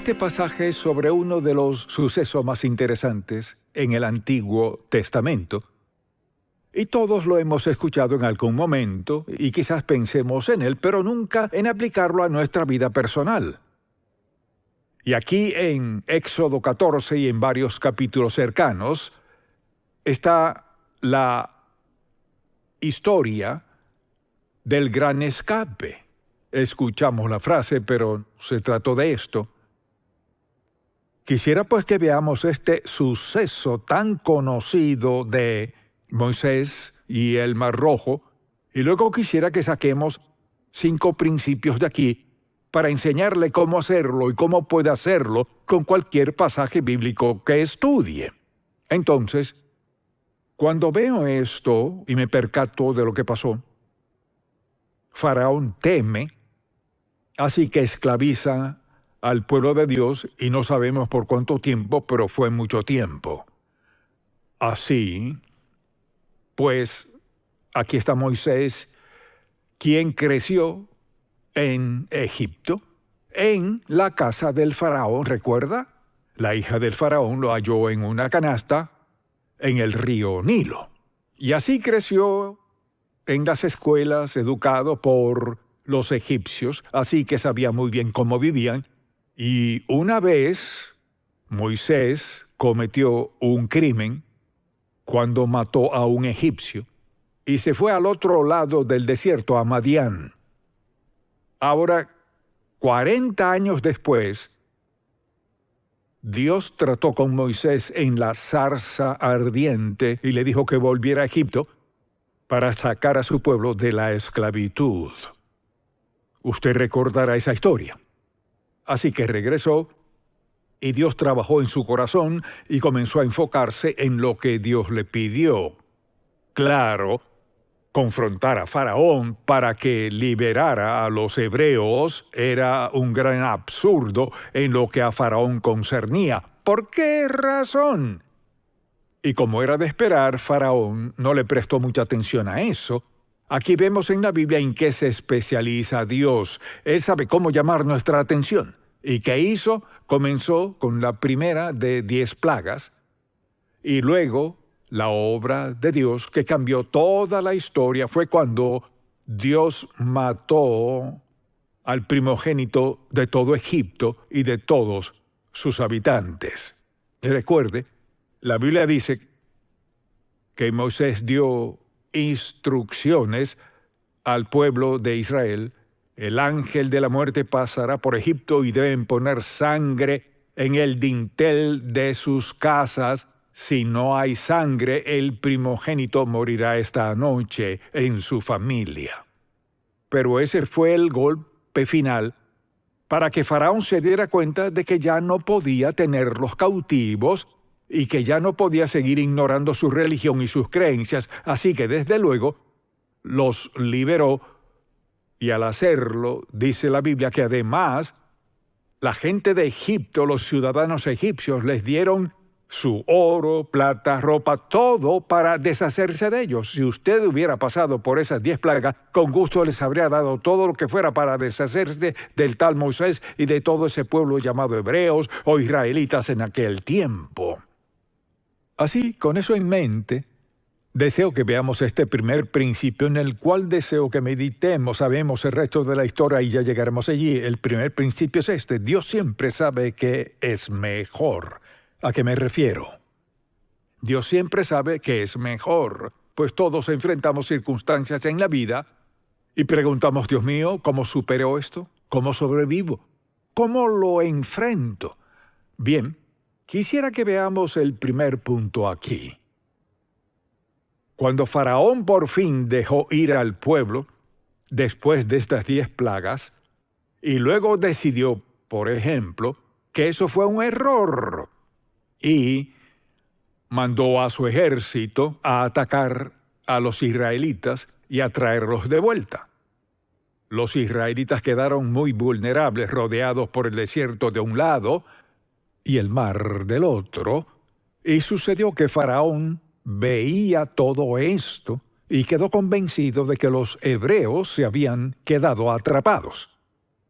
Este pasaje es sobre uno de los sucesos más interesantes en el Antiguo Testamento. Y todos lo hemos escuchado en algún momento y quizás pensemos en él, pero nunca en aplicarlo a nuestra vida personal. Y aquí en Éxodo 14 y en varios capítulos cercanos está la historia del gran escape. Escuchamos la frase, pero se trató de esto. Quisiera pues que veamos este suceso tan conocido de Moisés y el Mar Rojo, y luego quisiera que saquemos 5 principios de aquí para enseñarle cómo hacerlo y cómo puede hacerlo con cualquier pasaje bíblico que estudie. Entonces, cuando veo esto y me percato de lo que pasó, Faraón teme, así que esclaviza al pueblo de Dios y no sabemos por cuánto tiempo, pero fue mucho tiempo. Así, pues, aquí está Moisés, quien creció en Egipto, en la casa del faraón, ¿recuerda? La hija del faraón lo halló en una canasta en el río Nilo. Y así creció en las escuelas, educado por los egipcios, así que sabía muy bien cómo vivían. Y una vez, Moisés cometió un crimen cuando mató a un egipcio y se fue al otro lado del desierto, a Madián. Ahora, 40 años después, Dios trató con Moisés en la zarza ardiente y le dijo que volviera a Egipto para sacar a su pueblo de la esclavitud. Usted recordará esa historia. Así que regresó y Dios trabajó en su corazón y comenzó a enfocarse en lo que Dios le pidió. Claro, confrontar a Faraón para que liberara a los hebreos era un gran absurdo en lo que a Faraón concernía. ¿Por qué razón? Y como era de esperar, Faraón no le prestó mucha atención a eso. Aquí vemos en la Biblia en qué se especializa Dios. Él sabe cómo llamar nuestra atención. ¿Y qué hizo? Comenzó con la primera de 10 plagas. Y luego, la obra de Dios que cambió toda la historia fue cuando Dios mató al primogénito de todo Egipto y de todos sus habitantes. Y recuerde, la Biblia dice que Moisés dio instrucciones al pueblo de Israel. El ángel de la muerte pasará por Egipto y deben poner sangre en el dintel de sus casas. Si no hay sangre, el primogénito morirá esta noche en su familia. Pero ese fue el golpe final para que Faraón se diera cuenta de que ya no podía tenerlos cautivos y que ya no podía seguir ignorando su religión y sus creencias. Así que desde luego los liberó. Y al hacerlo, dice la Biblia que además la gente de Egipto, los ciudadanos egipcios, les dieron su oro, plata, ropa, todo para deshacerse de ellos. Si usted hubiera pasado por esas 10 plagas, con gusto les habría dado todo lo que fuera para deshacerse del tal Moisés y de todo ese pueblo llamado hebreos o israelitas en aquel tiempo. Así, con eso en mente, deseo que veamos este primer principio en el cual deseo que meditemos. Sabemos el resto de la historia y ya llegaremos allí. El primer principio es este: Dios siempre sabe que es mejor. ¿A qué me refiero? Dios siempre sabe que es mejor, pues todos enfrentamos circunstancias en la vida y preguntamos, Dios mío, ¿cómo supero esto? ¿Cómo sobrevivo? ¿Cómo lo enfrento? Bien, quisiera que veamos el primer punto aquí. Cuando Faraón por fin dejó ir al pueblo, después de estas 10 plagas, y luego decidió, por ejemplo, que eso fue un error, y mandó a su ejército a atacar a los israelitas y a traerlos de vuelta. Los israelitas quedaron muy vulnerables, rodeados por el desierto de un lado y el mar del otro, y sucedió que Faraón veía todo esto y quedó convencido de que los hebreos se habían quedado atrapados.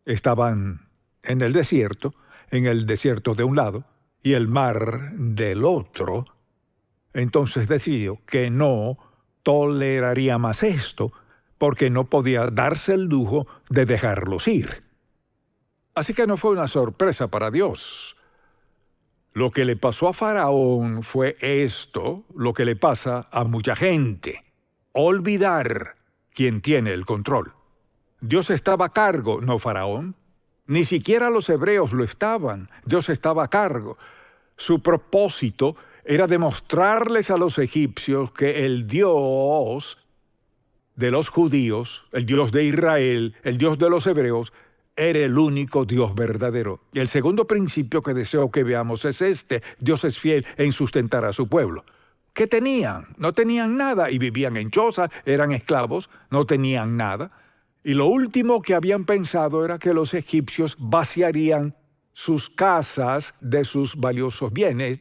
Estaban en el desierto en el desierto de un lado y el mar del otro, entonces decidió que no toleraría más esto, porque no podía darse el lujo de dejarlos ir. Así que no fue una sorpresa para Dios. Lo que le pasó a Faraón fue esto, lo que le pasa a mucha gente: olvidar quién tiene el control. Dios estaba a cargo, no Faraón. Ni siquiera los hebreos lo estaban. Dios estaba a cargo. Su propósito era demostrarles a los egipcios que el Dios de los judíos, el Dios de Israel, el Dios de los hebreos, era el único Dios verdadero. Y el segundo principio que deseo que veamos es este: Dios es fiel en sustentar a su pueblo. ¿Qué tenían? No tenían nada y vivían en chozas, eran esclavos, no tenían nada. Y lo último que habían pensado era que los egipcios vaciarían sus casas de sus valiosos bienes,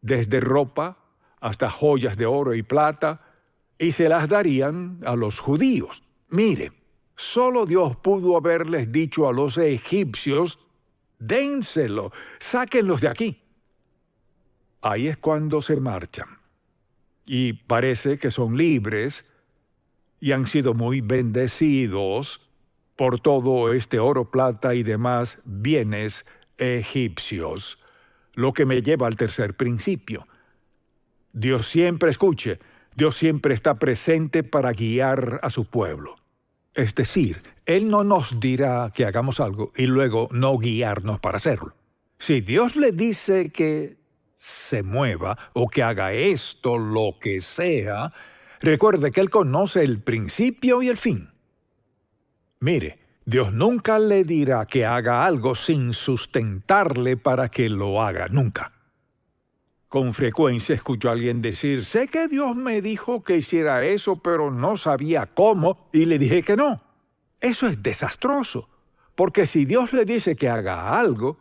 desde ropa hasta joyas de oro y plata, y se las darían a los judíos. Mire, solo Dios pudo haberles dicho a los egipcios: dénselo, sáquenlos de aquí. Ahí es cuando se marchan. Y parece que son libres y han sido muy bendecidos por todo este oro, plata y demás bienes egipcios. Lo que me lleva al tercer principio. Dios siempre escuche, Dios siempre está presente para guiar a su pueblo. Es decir, Él no nos dirá que hagamos algo y luego no guiarnos para hacerlo. Si Dios le dice que se mueva o que haga esto, lo que sea, recuerde que Él conoce el principio y el fin. Mire, Dios nunca le dirá que haga algo sin sustentarle para que lo haga, nunca. Con frecuencia escucho a alguien decir: sé que Dios me dijo que hiciera eso, pero no sabía cómo, y le dije que no. Eso es desastroso, porque si Dios le dice que haga algo,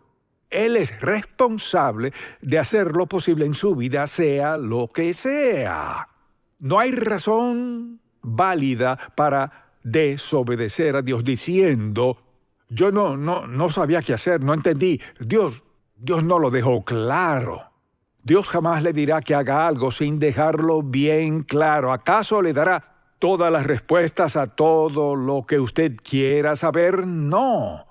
Él es responsable de hacer lo posible en su vida, sea lo que sea. No hay razón válida para desobedecer a Dios diciendo: yo no sabía qué hacer, no entendí. Dios no lo dejó claro. Dios jamás le dirá que haga algo sin dejarlo bien claro. ¿Acaso le dará todas las respuestas a todo lo que usted quiera saber? No.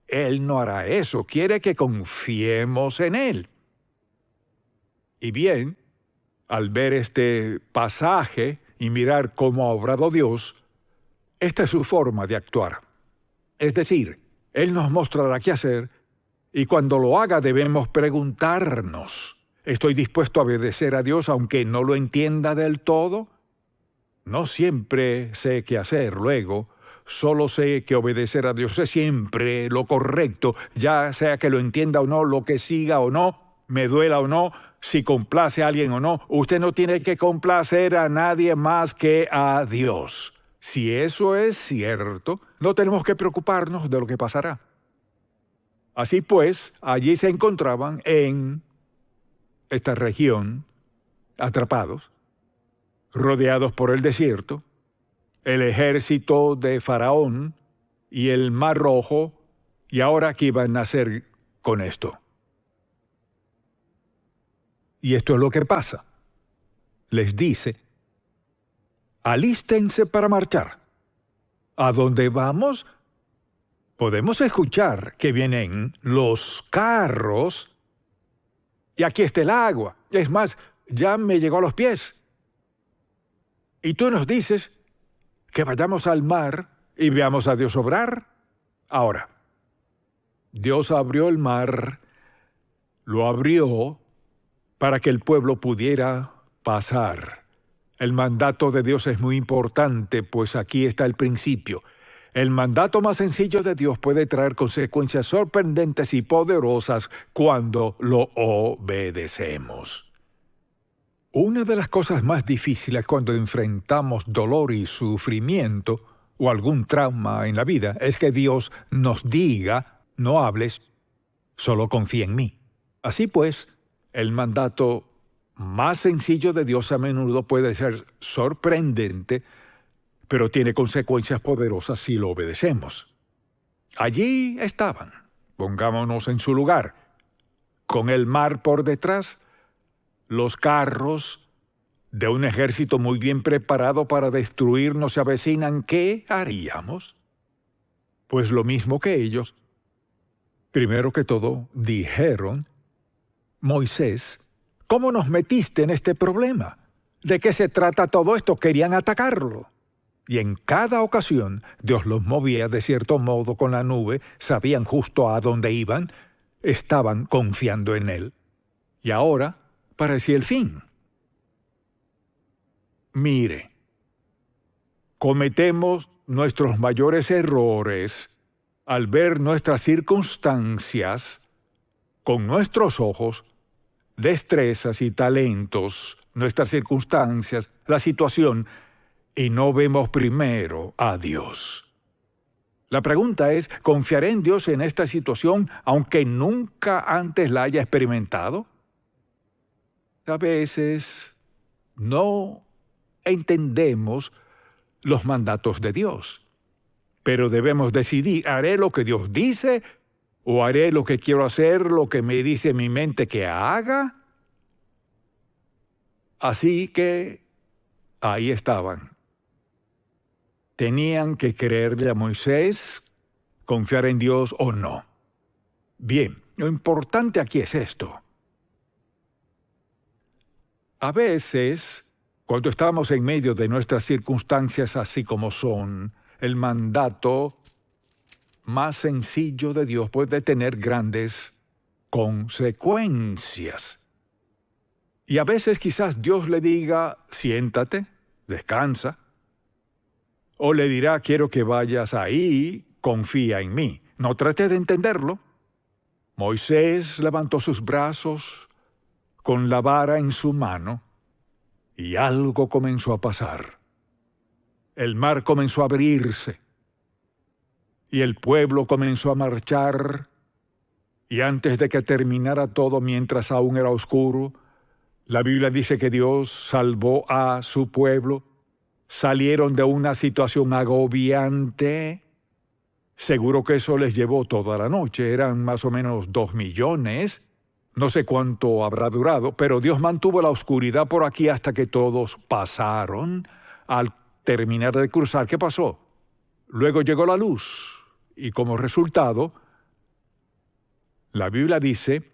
Él no hará eso. Quiere que confiemos en Él. Y bien, al ver este pasaje y mirar cómo ha obrado Dios, esta es su forma de actuar. Es decir, Él nos mostrará qué hacer, y cuando lo haga debemos preguntarnos: ¿estoy dispuesto a obedecer a Dios aunque no lo entienda del todo? No siempre sé qué hacer luego. Solo sé que obedecer a Dios es siempre lo correcto, ya sea que lo entienda o no, lo que siga o no, me duela o no, si complace a alguien o no. Usted no tiene que complacer a nadie más que a Dios. Si eso es cierto, no tenemos que preocuparnos de lo que pasará. Así pues, allí se encontraban en esta región, atrapados, rodeados por el desierto, el ejército de Faraón y el Mar Rojo, y ahora ¿qué iban a hacer con esto? Y esto es lo que pasa. Les dice: alístense para marchar. ¿A dónde vamos? Podemos escuchar que vienen los carros y aquí está el agua. Es más, ya me llegó a los pies. Y tú nos dices que vayamos al mar y veamos a Dios obrar. Ahora, Dios abrió el mar, lo abrió para que el pueblo pudiera pasar. El mandato de Dios es muy importante, pues aquí está el principio. El mandato más sencillo de Dios puede traer consecuencias sorprendentes y poderosas cuando lo obedecemos. Una de las cosas más difíciles cuando enfrentamos dolor y sufrimiento o algún trauma en la vida es que Dios nos diga: no hables, solo confía en mí. Así pues, el mandato más sencillo de Dios a menudo puede ser sorprendente, pero tiene consecuencias poderosas si lo obedecemos. Allí estaban, Pongámonos en su lugar. Con el mar por detrás, los carros de un ejército muy bien preparado para destruirnos se avecinan, ¿qué haríamos? Pues lo mismo que ellos. Primero que todo, dijeron: Moisés, ¿cómo nos metiste en este problema? ¿De qué se trata todo esto? Querían atacarlo. Y en cada ocasión, Dios los movía de cierto modo con la nube, sabían justo a dónde iban, estaban confiando en Él. Y ahora parecía el fin. Mire, cometemos nuestros mayores errores al ver nuestras circunstancias con nuestros ojos, destrezas y talentos, nuestras circunstancias, la situación, y no vemos primero a Dios. La pregunta es, ¿confiaré en Dios en esta situación aunque nunca antes la haya experimentado? A veces no entendemos los mandatos de Dios, pero debemos decidir, ¿haré lo que Dios dice o haré lo que quiero hacer, lo que me dice mi mente que haga? Así que ahí estaban. Tenían que creerle a Moisés, confiar en Dios o no. Bien, lo importante aquí es esto. A veces, cuando estamos en medio de nuestras circunstancias así como son, el mandato más sencillo de Dios puede tener grandes consecuencias. Y a veces quizás Dios le diga, siéntate, descansa. O le dirá, quiero que vayas ahí, confía en mí. No trate de entenderlo. Moisés levantó sus brazos con la vara en su mano y algo comenzó a pasar. El mar comenzó a abrirse y el pueblo comenzó a marchar, y antes de que terminara todo, mientras aún era oscuro, la Biblia dice que Dios salvó a su pueblo. Salieron de una situación agobiante. Seguro que eso les llevó toda la noche. Eran más o menos 2 millones. No sé cuánto habrá durado, pero Dios mantuvo la oscuridad por aquí hasta que todos pasaron. Al terminar de cruzar, ¿qué pasó? Luego llegó la luz y como resultado, la Biblia dice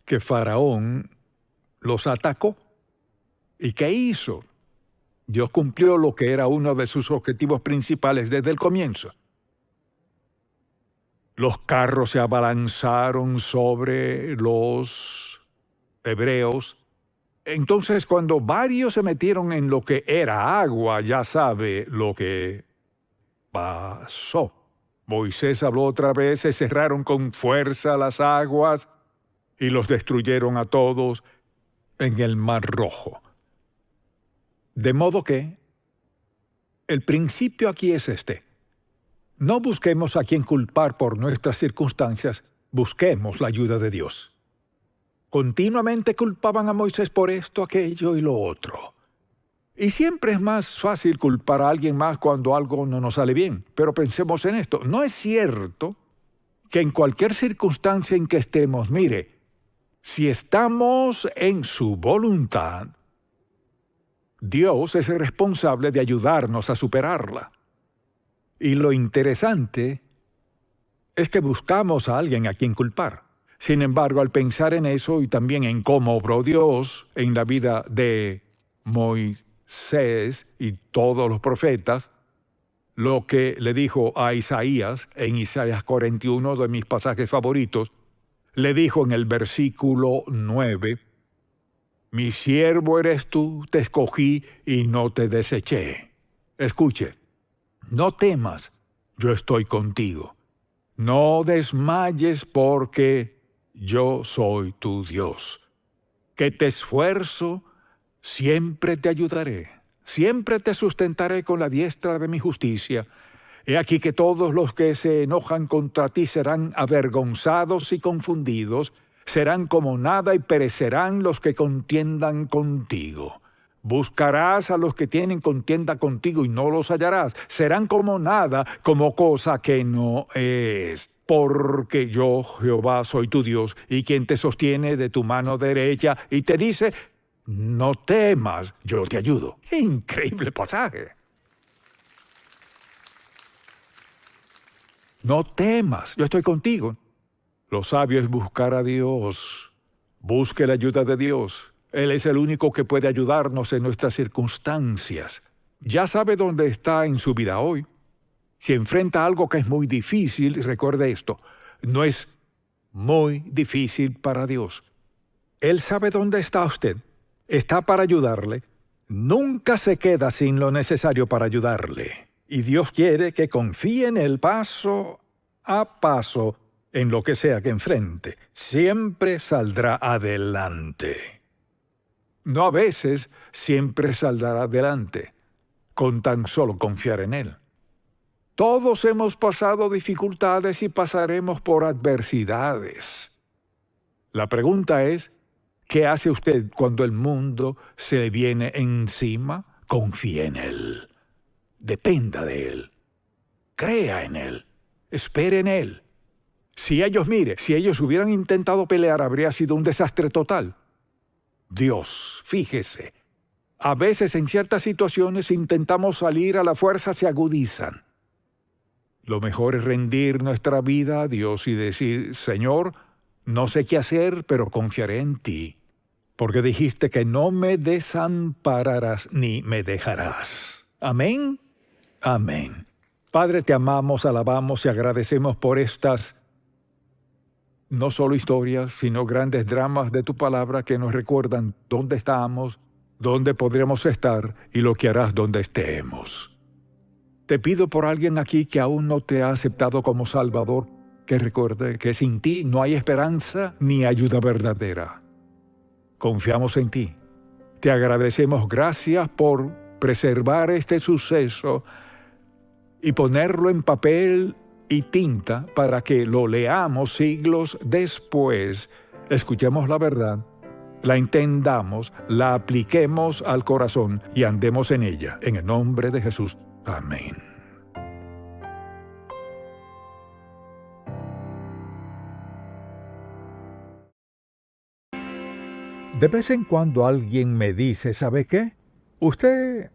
que Faraón los atacó. ¿Y qué hizo? Dios cumplió lo que era uno de sus objetivos principales desde el comienzo. Los carros se abalanzaron sobre los hebreos. Entonces, cuando varios se metieron en lo que era agua, ya sabe lo que pasó. Moisés habló otra vez, se cerraron con fuerza las aguas y los destruyeron a todos en el Mar Rojo. De modo que el principio aquí es este. No busquemos a quien culpar por nuestras circunstancias, busquemos la ayuda de Dios. Continuamente culpaban a Moisés por esto, aquello y lo otro. Y siempre es más fácil culpar a alguien más cuando algo no nos sale bien. Pero pensemos en esto. ¿No es cierto que en cualquier circunstancia en que estemos, mire, si estamos en su voluntad, Dios es el responsable de ayudarnos a superarla? Y lo interesante es que buscamos a alguien a quien culpar. Sin embargo, al pensar en eso y también en cómo obró Dios en la vida de Moisés y todos los profetas, lo que le dijo a Isaías en Isaías 41, de mis pasajes favoritos, le dijo en el versículo 9, mi siervo eres tú, te escogí y no te deseché. Escuche, no temas, yo estoy contigo. No desmayes porque yo soy tu Dios. Que te esfuerzo, siempre te ayudaré. Siempre te sustentaré con la diestra de mi justicia. He aquí que todos los que se enojan contra ti serán avergonzados y confundidos, serán como nada y perecerán los que contiendan contigo. Buscarás a los que tienen contienda contigo y no los hallarás. Serán como nada, como cosa que no es. Porque yo, Jehová, soy tu Dios, y quien te sostiene de tu mano derecha y te dice, no temas, yo te ayudo. Increíble pasaje. No temas, yo estoy contigo. Lo sabio es buscar a Dios. Busque la ayuda de Dios. Él es el único que puede ayudarnos en nuestras circunstancias. Ya sabe dónde está en su vida hoy. Si enfrenta algo que es muy difícil, recuerde esto, no es muy difícil para Dios. Él sabe dónde está usted. Está para ayudarle. Nunca se queda sin lo necesario para ayudarle. Y Dios quiere que confíe en Él paso a paso en lo que sea que enfrente. Siempre saldrá adelante. No a veces, siempre saldrá adelante, con tan solo confiar en Él. Todos hemos pasado dificultades y pasaremos por adversidades. La pregunta es, ¿qué hace usted cuando el mundo se le viene encima? Confíe en Él. Dependa de Él. Crea en Él. Espere en Él. Si ellos hubieran intentado pelear, habría sido un desastre total. Dios, fíjese, a veces en ciertas situaciones intentamos salir a la fuerza, se agudizan. Lo mejor es rendir nuestra vida a Dios y decir, Señor, no sé qué hacer, pero confiaré en ti, porque dijiste que no me desampararás ni me dejarás. Amén. Amén. Padre, te amamos, alabamos y agradecemos por estas no solo historias, sino grandes dramas de tu palabra que nos recuerdan dónde estamos, dónde podremos estar y lo que harás donde estemos. Te pido por alguien aquí que aún no te ha aceptado como Salvador, que recuerde que sin ti no hay esperanza ni ayuda verdadera. Confiamos en ti. Te agradecemos, gracias por preservar este suceso y ponerlo en papel y tinta para que lo leamos siglos después, escuchemos la verdad, la entendamos, la apliquemos al corazón y andemos en ella. En el nombre de Jesús. Amén. De vez en cuando alguien me dice, ¿sabe qué? Usted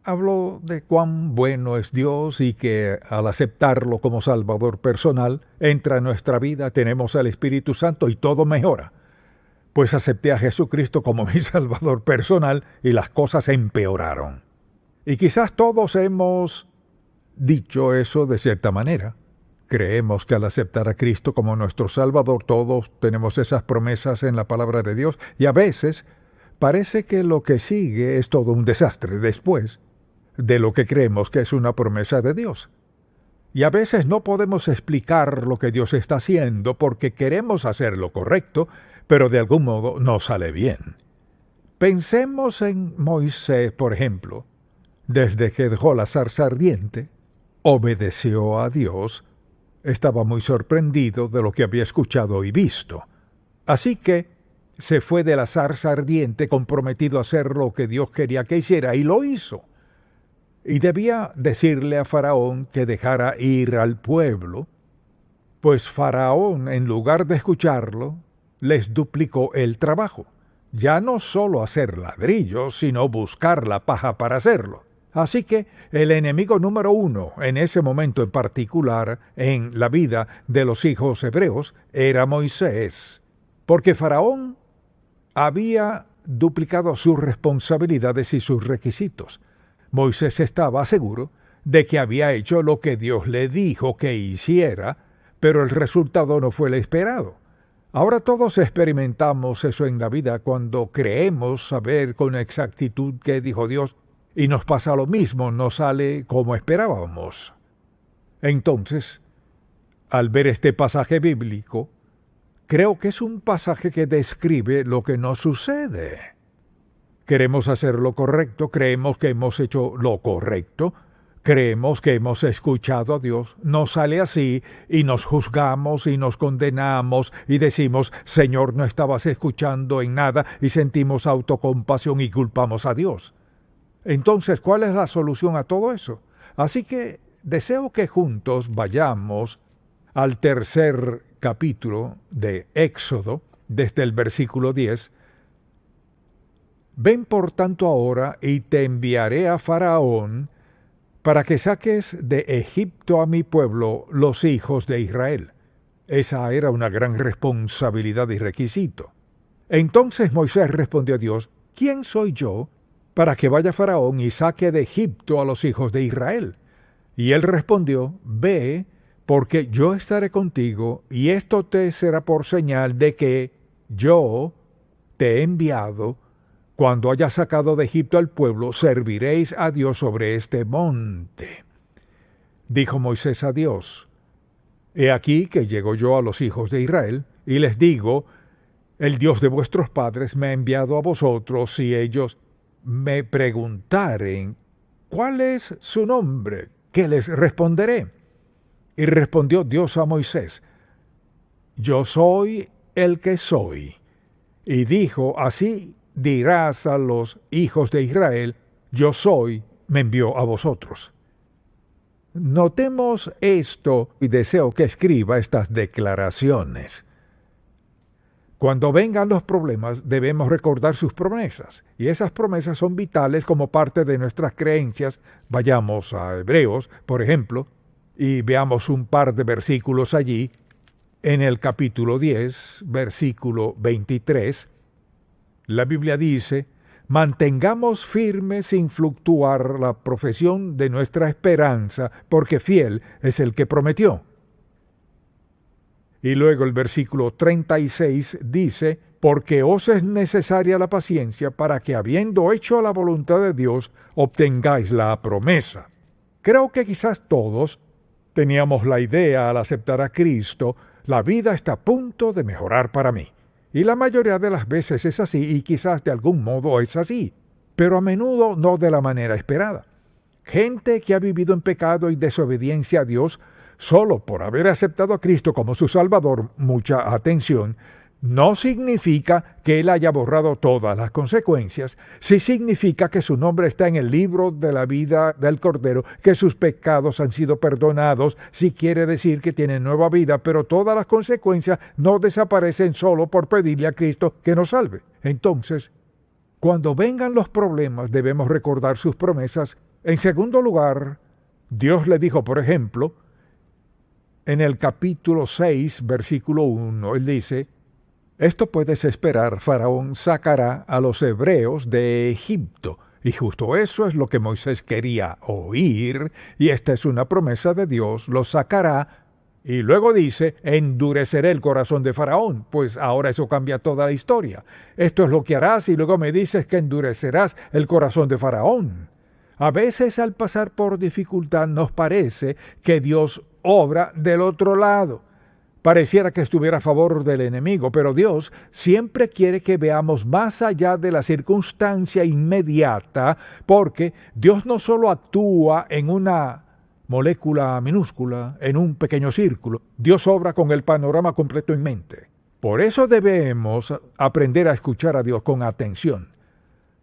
habló de cuán bueno es Dios y que al aceptarlo como Salvador personal, entra en nuestra vida, tenemos al Espíritu Santo y todo mejora. Pues acepté a Jesucristo como mi Salvador personal y las cosas empeoraron. Y quizás todos hemos dicho eso de cierta manera. Creemos que al aceptar a Cristo como nuestro Salvador, todos tenemos esas promesas en la palabra de Dios y a veces parece que lo que sigue es todo un desastre después de lo que creemos que es una promesa de Dios. Y a veces no podemos explicar lo que Dios está haciendo porque queremos hacer lo correcto, pero de algún modo no sale bien. Pensemos en Moisés, por ejemplo. Desde que dejó la zarza ardiente, obedeció a Dios, estaba muy sorprendido de lo que había escuchado y visto. Así que se fue de la zarza ardiente comprometido a hacer lo que Dios quería que hiciera y lo hizo. Y debía decirle a Faraón que dejara ir al pueblo, pues Faraón, en lugar de escucharlo, les duplicó el trabajo. Ya no solo hacer ladrillos, sino buscar la paja para hacerlo. Así que el enemigo número uno en ese momento en particular en la vida de los hijos hebreos era Moisés, porque Faraón había duplicado sus responsabilidades y sus requisitos. Moisés estaba seguro de que había hecho lo que Dios le dijo que hiciera, pero el resultado no fue el esperado. Ahora todos experimentamos eso en la vida cuando creemos saber con exactitud qué dijo Dios y nos pasa lo mismo, no sale como esperábamos. Entonces, al ver este pasaje bíblico, creo que es un pasaje que describe lo que nos sucede. Queremos hacer lo correcto, creemos que hemos hecho lo correcto, creemos que hemos escuchado a Dios, nos sale así y nos juzgamos y nos condenamos y decimos, Señor, no estabas escuchando en nada, y sentimos autocompasión y culpamos a Dios. Entonces, ¿cuál es la solución a todo eso? Así que deseo que juntos vayamos al tercer capítulo de Éxodo, desde el versículo 10. Ven por tanto ahora y te enviaré a Faraón para que saques de Egipto a mi pueblo, los hijos de Israel. Esa era una gran responsabilidad y requisito. Entonces Moisés respondió a Dios, ¿quién soy yo para que vaya Faraón y saque de Egipto a los hijos de Israel? Y él respondió, ve, porque yo estaré contigo, y esto te será por señal de que yo te he enviado. Cuando haya sacado de Egipto al pueblo, serviréis a Dios sobre este monte. Dijo Moisés a Dios, he aquí que llego yo a los hijos de Israel, y les digo, el Dios de vuestros padres me ha enviado a vosotros, y ellos me preguntaren, ¿cuál es su nombre? ¿Qué les responderé? Y respondió Dios a Moisés, yo soy el que soy. Y dijo, así dirás a los hijos de Israel, yo soy, me envió a vosotros. Notemos esto y deseo que escriba estas declaraciones. Cuando vengan los problemas, debemos recordar sus promesas, y esas promesas son vitales como parte de nuestras creencias. Vayamos a Hebreos, por ejemplo, y veamos un par de versículos allí. En el capítulo 10, versículo 23, la Biblia dice, mantengamos firme sin fluctuar la profesión de nuestra esperanza, porque fiel es el que prometió. Y luego el versículo 36 dice, porque os es necesaria la paciencia para que, habiendo hecho la voluntad de Dios, obtengáis la promesa. Creo que quizás todos teníamos la idea al aceptar a Cristo, la vida está a punto de mejorar para mí. Y la mayoría de las veces es así, y quizás de algún modo es así, pero a menudo no de la manera esperada. Gente que ha vivido en pecado y desobediencia a Dios, solo por haber aceptado a Cristo como su Salvador, mucha atención, no significa que Él haya borrado todas las consecuencias, sí significa que su nombre está en el libro de la vida del Cordero, que sus pecados han sido perdonados, sí quiere decir que tienen nueva vida, pero todas las consecuencias no desaparecen solo por pedirle a Cristo que nos salve. Entonces, cuando vengan los problemas, debemos recordar sus promesas. En segundo lugar, Dios le dijo, por ejemplo, en el capítulo 6, versículo 1, Él dice, esto puedes esperar, Faraón sacará a los hebreos de Egipto. Y justo eso es lo que Moisés quería oír, y esta es una promesa de Dios, los sacará. Y luego dice, endureceré el corazón de Faraón, pues ahora eso cambia toda la historia. Esto es lo que harás, y luego me dices que endurecerás el corazón de Faraón. A veces al pasar por dificultad nos parece que Dios obra del otro lado. Pareciera que estuviera a favor del enemigo, pero Dios siempre quiere que veamos más allá de la circunstancia inmediata, porque Dios no solo actúa en una molécula minúscula, en un pequeño círculo. Dios obra con el panorama completo en mente. Por eso debemos aprender a escuchar a Dios con atención.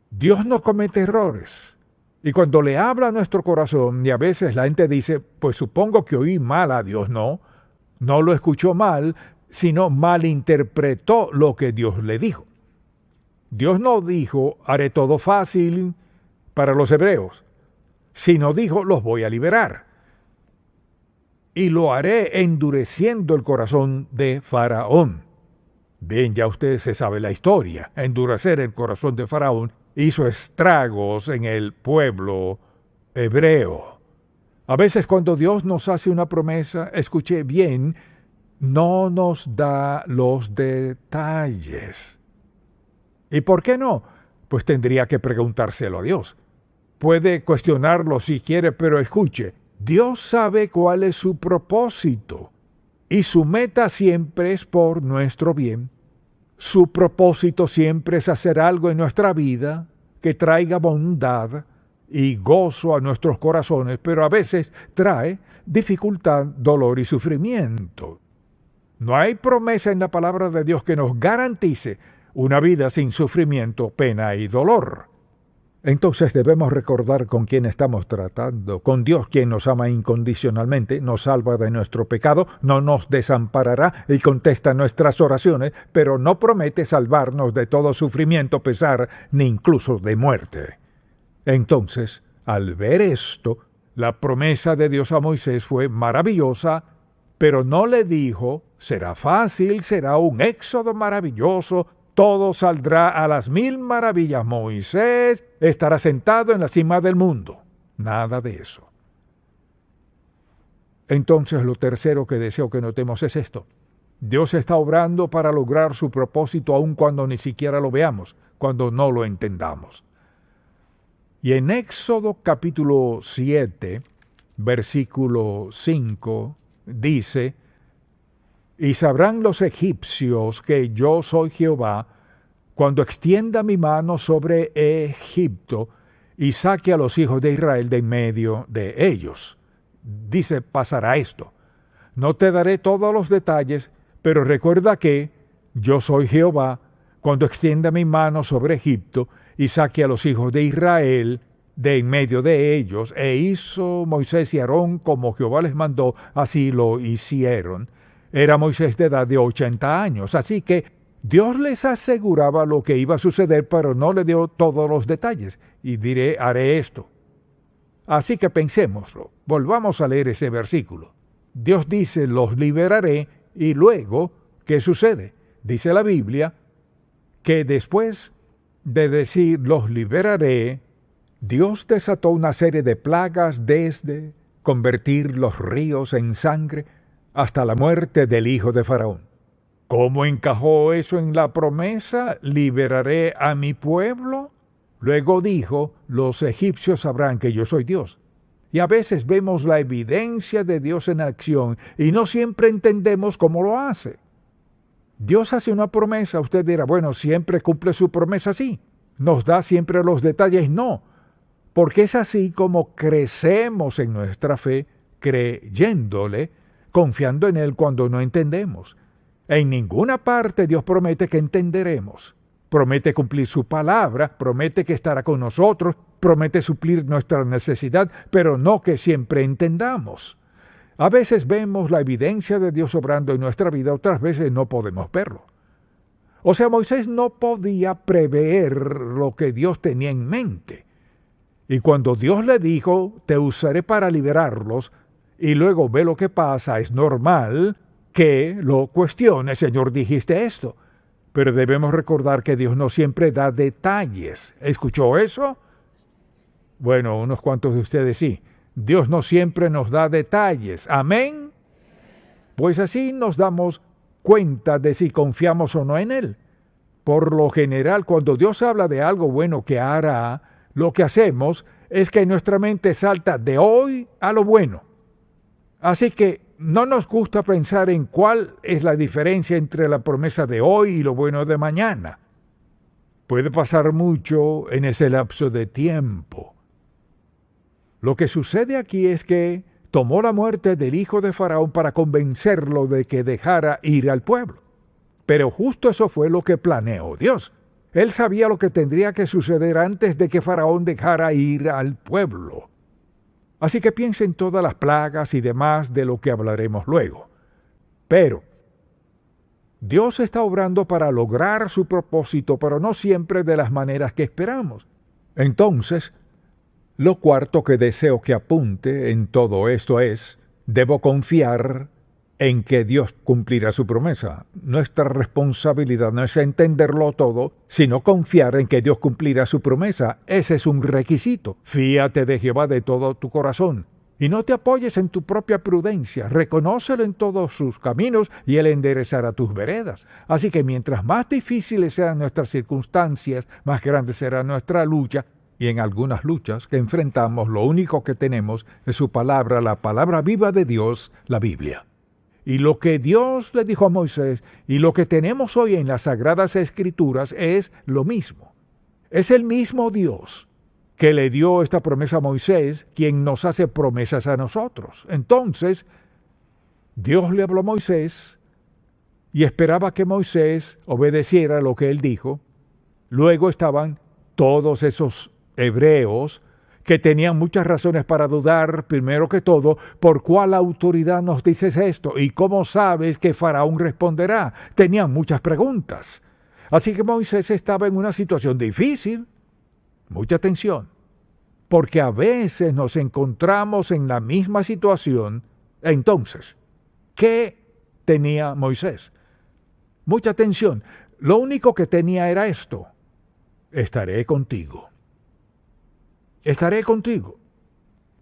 Dios no comete errores. Y cuando le habla a nuestro corazón, y a veces la gente dice, pues supongo que oí mal a Dios, no lo escuchó mal, sino malinterpretó lo que Dios le dijo. Dios no dijo, haré todo fácil para los hebreos, sino dijo, los voy a liberar. Y lo haré endureciendo el corazón de Faraón. Bien, ya usted se sabe la historia. Endurecer el corazón de Faraón hizo estragos en el pueblo hebreo. A veces cuando Dios nos hace una promesa, escuche bien, no nos da los detalles. ¿Y por qué no? Pues tendría que preguntárselo a Dios. Puede cuestionarlo si quiere, pero escuche, Dios sabe cuál es su propósito y su meta siempre es por nuestro bien. Su propósito siempre es hacer algo en nuestra vida que traiga bondad y gozo a nuestros corazones, pero a veces trae dificultad, dolor y sufrimiento. No hay promesa en la palabra de Dios que nos garantice una vida sin sufrimiento, pena y dolor. Entonces debemos recordar con quién estamos tratando, con Dios, quien nos ama incondicionalmente, nos salva de nuestro pecado, no nos desamparará y contesta nuestras oraciones, pero no promete salvarnos de todo sufrimiento, pesar, ni incluso de muerte. Entonces, al ver esto, la promesa de Dios a Moisés fue maravillosa, pero no le dijo, será fácil, será un éxodo maravilloso, todo saldrá a las 1000 maravillas. Moisés estará sentado en la cima del mundo. Nada de eso. Entonces, lo tercero que deseo que notemos es esto. Dios está obrando para lograr su propósito aun cuando ni siquiera lo veamos, cuando no lo entendamos. Y en Éxodo capítulo 7, versículo 5, dice: y sabrán los egipcios que yo soy Jehová, cuando extienda mi mano sobre Egipto y saque a los hijos de Israel de en medio de ellos. Dice, pasará esto. No te daré todos los detalles, pero recuerda que yo soy Jehová, cuando extienda mi mano sobre Egipto y saque a los hijos de Israel de en medio de ellos. E hizo Moisés y Aarón como Jehová les mandó, así lo hicieron. Era Moisés de edad de 80 años, así que Dios les aseguraba lo que iba a suceder, pero no le dio todos los detalles. Y haré esto. Así que pensémoslo. Volvamos a leer ese versículo. Dios dice, los liberaré, y luego, ¿qué sucede? Dice la Biblia que después de decir, los liberaré, Dios desató una serie de plagas desde convertir los ríos en sangre, hasta la muerte del hijo de Faraón. ¿Cómo encajó eso en la promesa? ¿Liberaré a mi pueblo? Luego dijo, los egipcios sabrán que yo soy Dios. Y a veces vemos la evidencia de Dios en acción y no siempre entendemos cómo lo hace. Dios hace una promesa, usted dirá, bueno, siempre cumple su promesa, sí. ¿Nos da siempre los detalles? No. Porque es así como crecemos en nuestra fe, creyéndole, confiando en Él cuando no entendemos. En ninguna parte Dios promete que entenderemos. Promete cumplir su palabra, promete que estará con nosotros, promete suplir nuestra necesidad, pero no que siempre entendamos. A veces vemos la evidencia de Dios obrando en nuestra vida, otras veces no podemos verlo. O sea, Moisés no podía prever lo que Dios tenía en mente. Y cuando Dios le dijo, te usaré para liberarlos, y luego ve lo que pasa, es normal que lo cuestione. Señor, dijiste esto. Pero debemos recordar que Dios no siempre da detalles. ¿Escuchó eso? Bueno, unos cuantos de ustedes sí. Dios no siempre nos da detalles. ¿Amén? Pues así nos damos cuenta de si confiamos o no en Él. Por lo general, cuando Dios habla de algo bueno que hará, lo que hacemos es que nuestra mente salta de hoy a lo bueno. Así que no nos gusta pensar en cuál es la diferencia entre la promesa de hoy y lo bueno de mañana. Puede pasar mucho en ese lapso de tiempo. Lo que sucede aquí es que tomó la muerte del hijo de Faraón para convencerlo de que dejara ir al pueblo. Pero justo eso fue lo que planeó Dios. Él sabía lo que tendría que suceder antes de que Faraón dejara ir al pueblo. Así que piensa en todas las plagas y demás de lo que hablaremos luego. Pero Dios está obrando para lograr su propósito, pero no siempre de las maneras que esperamos. Entonces, lo cuarto que deseo que apunte en todo esto es, debo confiar en que Dios cumplirá su promesa. Nuestra responsabilidad no es entenderlo todo, sino confiar en que Dios cumplirá su promesa. Ese es un requisito. Fíate de Jehová de todo tu corazón. Y no te apoyes en tu propia prudencia. Reconócelo en todos sus caminos y Él enderezará tus veredas. Así que mientras más difíciles sean nuestras circunstancias, más grande será nuestra lucha. Y en algunas luchas que enfrentamos, lo único que tenemos es su palabra, la palabra viva de Dios, la Biblia. Y lo que Dios le dijo a Moisés y lo que tenemos hoy en las Sagradas Escrituras es lo mismo. Es el mismo Dios que le dio esta promesa a Moisés, quien nos hace promesas a nosotros. Entonces, Dios le habló a Moisés y esperaba que Moisés obedeciera lo que él dijo. Luego estaban todos esos hebreos que tenían muchas razones para dudar, primero que todo, ¿por cuál autoridad nos dices esto? ¿Y cómo sabes que Faraón responderá? Tenían muchas preguntas. Así que Moisés estaba en una situación difícil. Mucha atención, porque a veces nos encontramos en la misma situación. Entonces, ¿qué tenía Moisés? Mucha atención. Lo único que tenía era esto: estaré contigo. Estaré contigo.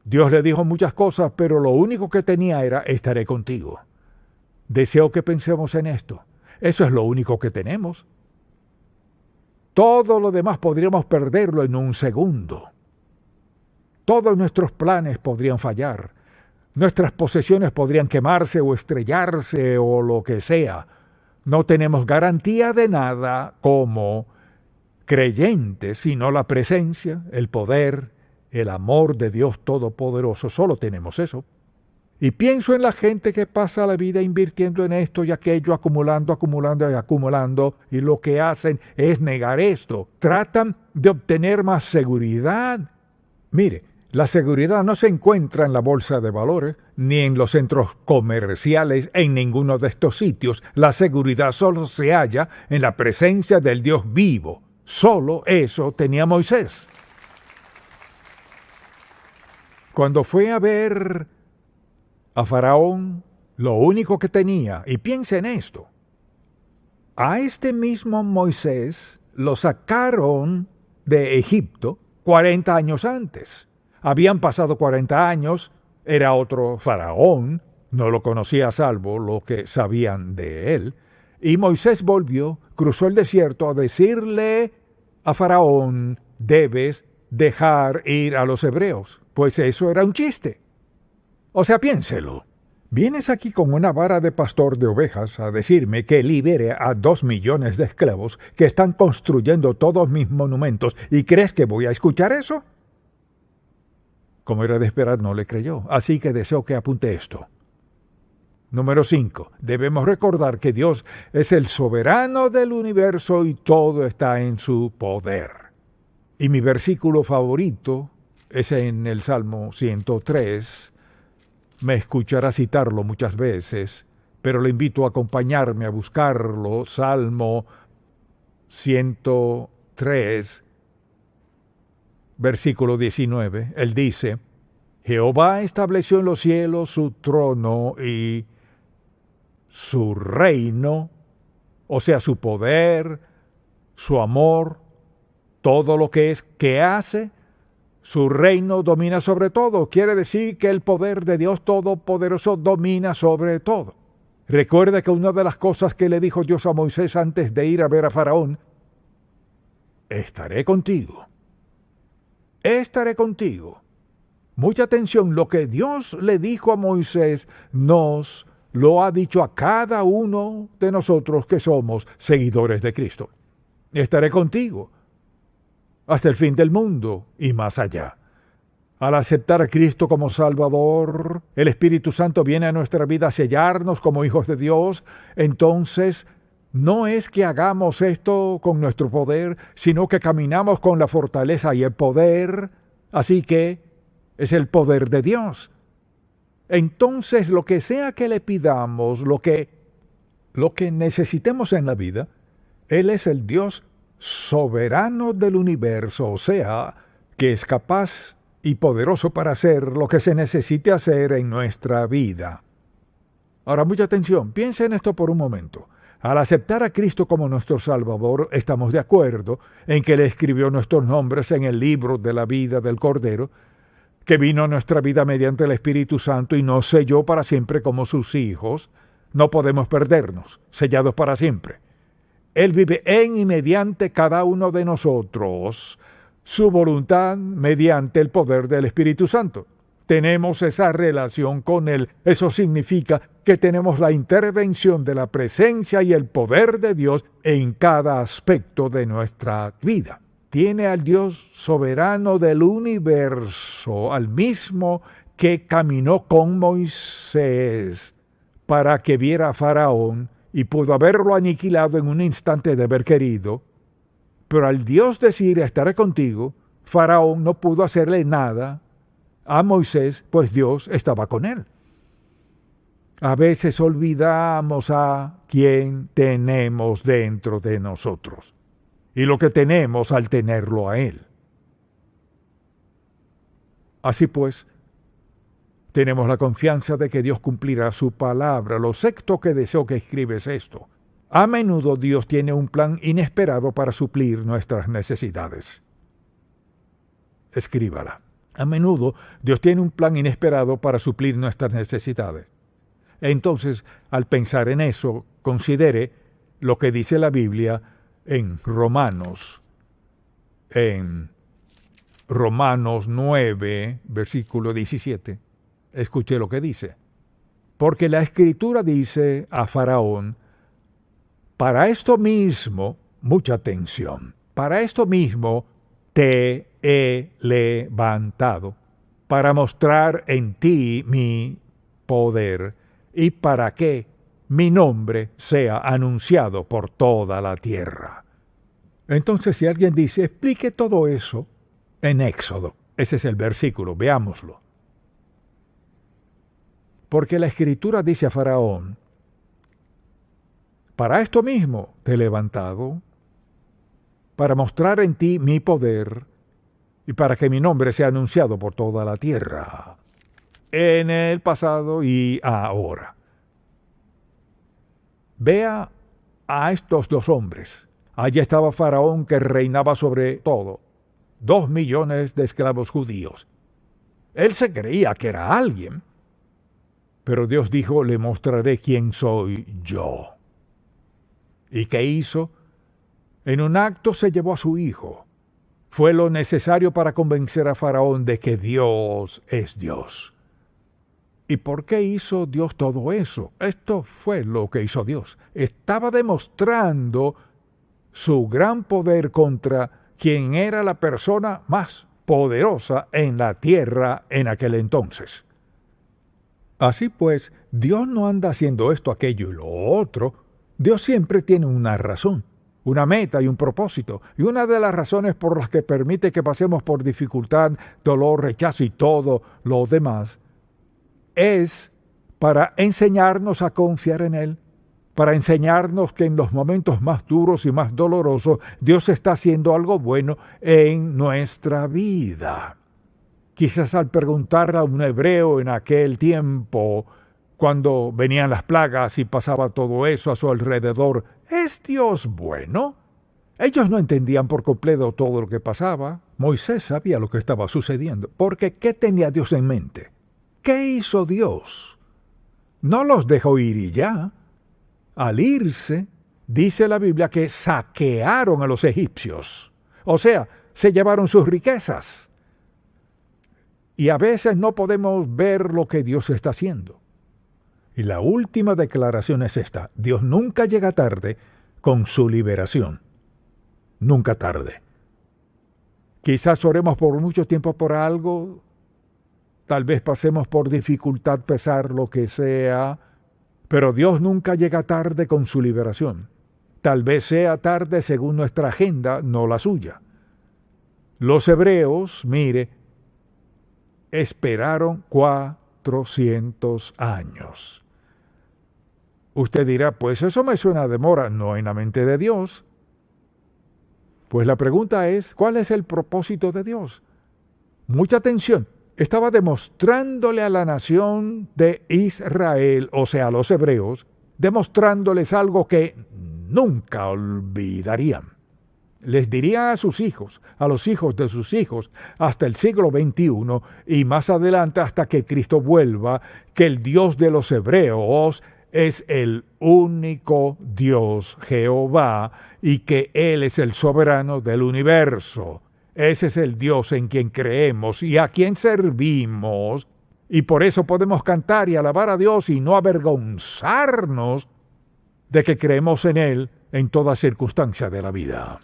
Dios le dijo muchas cosas, pero lo único que tenía era estaré contigo. Deseo que pensemos en esto. Eso es lo único que tenemos. Todo lo demás podríamos perderlo en un segundo. Todos nuestros planes podrían fallar. Nuestras posesiones podrían quemarse o estrellarse o lo que sea. No tenemos garantía de nada como creyentes, sino la presencia, el poder, el amor de Dios Todopoderoso. Solo tenemos eso. Y pienso en la gente que pasa la vida invirtiendo en esto y aquello, acumulando, acumulando y acumulando, y lo que hacen es negar esto. Tratan de obtener más seguridad. Mire, la seguridad no se encuentra en la bolsa de valores, ni en los centros comerciales, en ninguno de estos sitios. La seguridad solo se halla en la presencia del Dios vivo. Solo eso tenía Moisés. Cuando fue a ver a Faraón, lo único que tenía, y piensa en esto, a este mismo Moisés lo sacaron de Egipto 40 años antes. Habían pasado 40 años, era otro Faraón, no lo conocía salvo lo que sabían de él, y Moisés volvió, cruzó el desierto a decirle a Faraón: debes dejar ir a los hebreos, pues eso era un chiste. O sea, piénselo. Vienes aquí con una vara de pastor de ovejas a decirme que libere a 2 millones de esclavos que están construyendo todos mis monumentos, ¿y crees que voy a escuchar eso? Como era de esperar, no le creyó, así que deseo que apunte esto. Número 5. Debemos recordar que Dios es el soberano del universo y todo está en su poder. Y mi versículo favorito es en el Salmo 103. Me escuchará citarlo muchas veces, pero le invito a acompañarme a buscarlo. Salmo 103, versículo 19. Él dice: Jehová estableció en los cielos su trono y su reino, o sea, su poder, su amor, todo lo que es, que hace. Su reino domina sobre todo. Quiere decir que el poder de Dios Todopoderoso domina sobre todo. Recuerda que una de las cosas que le dijo Dios a Moisés antes de ir a ver a Faraón: estaré contigo. Estaré contigo. Mucha atención, lo que Dios le dijo a Moisés nos lo ha dicho a cada uno de nosotros que somos seguidores de Cristo. Estaré contigo hasta el fin del mundo y más allá. Al aceptar a Cristo como Salvador, el Espíritu Santo viene a nuestra vida a sellarnos como hijos de Dios. Entonces, no es que hagamos esto con nuestro poder, sino que caminamos con la fortaleza y el poder. Así que es el poder de Dios. Entonces, lo que sea que le pidamos, lo que necesitemos en la vida, Él es el Dios soberano del universo, o sea, que es capaz y poderoso para hacer lo que se necesite hacer en nuestra vida. Ahora, mucha atención, piensa en esto por un momento. Al aceptar a Cristo como nuestro Salvador, estamos de acuerdo en que Él escribió nuestros nombres en el libro de la vida del Cordero, que vino a nuestra vida mediante el Espíritu Santo y nos selló para siempre como sus hijos. No podemos perdernos, sellados para siempre. Él vive en y mediante cada uno de nosotros, su voluntad mediante el poder del Espíritu Santo. Tenemos esa relación con Él. Eso significa que tenemos la intervención de la presencia y el poder de Dios en cada aspecto de nuestra vida. tiene al Dios soberano del universo, al mismo que caminó con Moisés para que viera a Faraón y pudo haberlo aniquilado en un instante de haber querido, pero al Dios decir estaré contigo, Faraón no pudo hacerle nada a Moisés, pues Dios estaba con él. A veces olvidamos a quien tenemos dentro de nosotros y lo que tenemos al tenerlo a Él. Así pues, tenemos la confianza de que Dios cumplirá su palabra. Lo sexto que deseo que escribes esto. A menudo Dios tiene un plan inesperado para suplir nuestras necesidades. Escríbala. A menudo Dios tiene un plan inesperado para suplir nuestras necesidades. Entonces, al pensar en eso, considere lo que dice la Biblia en Romanos 9, versículo 17. Escuche lo que dice. Porque la Escritura dice a Faraón, para esto mismo, mucha atención, para esto mismo te he levantado, para mostrar en ti mi poder, y para que mi nombre sea anunciado por toda la tierra. Entonces, si alguien dice, explique todo eso en Éxodo. Ese es el versículo, veámoslo. Porque la Escritura dice a Faraón, para esto mismo te he levantado, para mostrar en ti mi poder, y para que mi nombre sea anunciado por toda la tierra, en el pasado y ahora. Vea a estos dos hombres. Allí estaba Faraón, que reinaba sobre todo, 2 millones de esclavos judíos. Él se creía que era alguien, pero Dios dijo, le mostraré quién soy yo. ¿Y qué hizo? En un acto se llevó a su hijo. Fue lo necesario para convencer a Faraón de que Dios es Dios. ¿Y por qué hizo Dios todo eso? Esto fue lo que hizo Dios. Estaba demostrando su gran poder contra quien era la persona más poderosa en la tierra en aquel entonces. Así pues, Dios no anda haciendo esto, aquello y lo otro. Dios siempre tiene una razón, una meta y un propósito. Y una de las razones por las que permite que pasemos por dificultad, dolor, rechazo y todo lo demás, es para enseñarnos a confiar en Él, para enseñarnos que en los momentos más duros y más dolorosos, Dios está haciendo algo bueno en nuestra vida. Quizás al preguntarle a un hebreo en aquel tiempo, cuando venían las plagas y pasaba todo eso a su alrededor, ¿es Dios bueno? Ellos no entendían por completo todo lo que pasaba. Moisés sabía lo que estaba sucediendo, porque ¿qué tenía Dios en mente? ¿Qué hizo Dios? No los dejó ir y ya. Al irse, dice la Biblia que saquearon a los egipcios. O sea, se llevaron sus riquezas. Y a veces no podemos ver lo que Dios está haciendo. Y la última declaración es esta. Dios nunca llega tarde con su liberación. Nunca tarde. Quizás oremos por mucho tiempo por algo. Tal vez pasemos por dificultad, pesar, lo que sea, pero Dios nunca llega tarde con su liberación. Tal vez sea tarde según nuestra agenda, no la suya. Los hebreos, mire, esperaron 400 años. Usted dirá, pues eso me suena a demora, no en la mente de Dios. Pues la pregunta es, ¿cuál es el propósito de Dios? Mucha atención. Estaba demostrándole a la nación de Israel, o sea, a los hebreos, demostrándoles algo que nunca olvidarían. Les diría a sus hijos, a los hijos de sus hijos, hasta el siglo XXI y más adelante hasta que Cristo vuelva, que el Dios de los hebreos es el único Dios, Jehová, y que Él es el soberano del universo. Ese es el Dios en quien creemos y a quien servimos, y por eso podemos cantar y alabar a Dios y no avergonzarnos de que creemos en Él en toda circunstancia de la vida.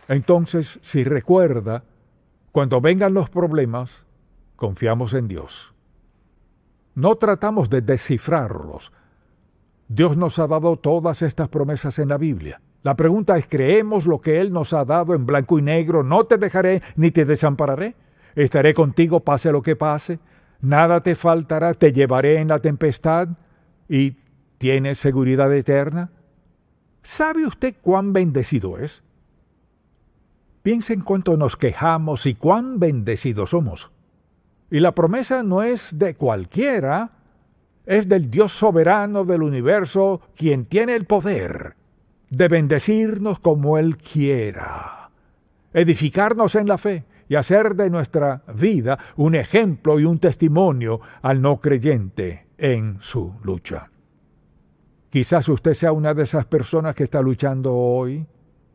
Entonces, si recuerda, cuando vengan los problemas, confiamos en Dios. No tratamos de descifrarlos. Dios nos ha dado todas estas promesas en la Biblia. La pregunta es, ¿creemos lo que Él nos ha dado en blanco y negro? No te dejaré ni te desampararé. Estaré contigo pase lo que pase. Nada te faltará, te llevaré en la tempestad y tienes seguridad eterna. ¿Sabe usted cuán bendecido es? Piensa en cuánto nos quejamos y cuán bendecidos somos. Y la promesa no es de cualquiera, es del Dios soberano del universo, quien tiene el poder de bendecirnos como Él quiera, edificarnos en la fe y hacer de nuestra vida un ejemplo y un testimonio al no creyente en su lucha. Quizás usted sea una de esas personas que está luchando hoy.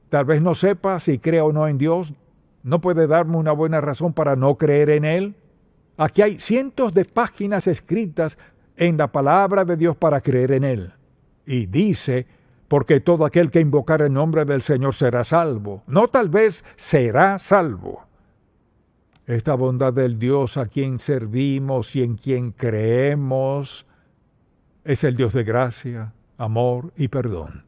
Tal vez no sepa si cree o no en Dios. ¿No puede darme una buena razón para no creer en Él? Aquí hay cientos de páginas escritas en la palabra de Dios para creer en Él. Y dice, porque todo aquel que invocar el nombre del Señor será salvo. No tal vez será salvo. Esta bondad del Dios a quien servimos y en quien creemos es el Dios de gracia, amor y perdón.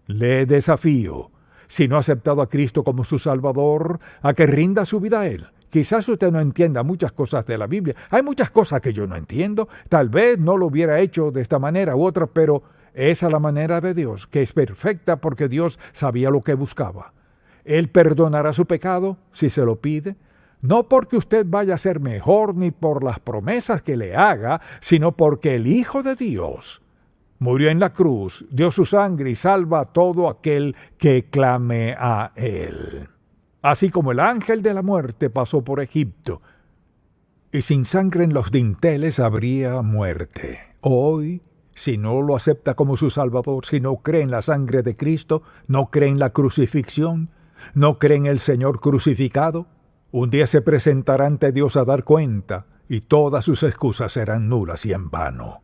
Le desafío, si no ha aceptado a Cristo como su Salvador, a que rinda su vida a Él. Quizás usted no entienda muchas cosas de la Biblia. Hay muchas cosas que yo no entiendo. Tal vez no lo hubiera hecho de esta manera u otra, pero esa es la manera de Dios, que es perfecta porque Dios sabía lo que buscaba. Él perdonará su pecado si se lo pide, no porque usted vaya a ser mejor ni por las promesas que le haga, sino porque el Hijo de Dios murió en la cruz, dio su sangre y salva a todo aquel que clame a Él. Así como el ángel de la muerte pasó por Egipto, y sin sangre en los dinteles habría muerte. Hoy, si no lo acepta como su Salvador, si no cree en la sangre de Cristo, no cree en la crucifixión, no cree en el Señor crucificado, un día se presentará ante Dios a dar cuenta, y todas sus excusas serán nulas y en vano.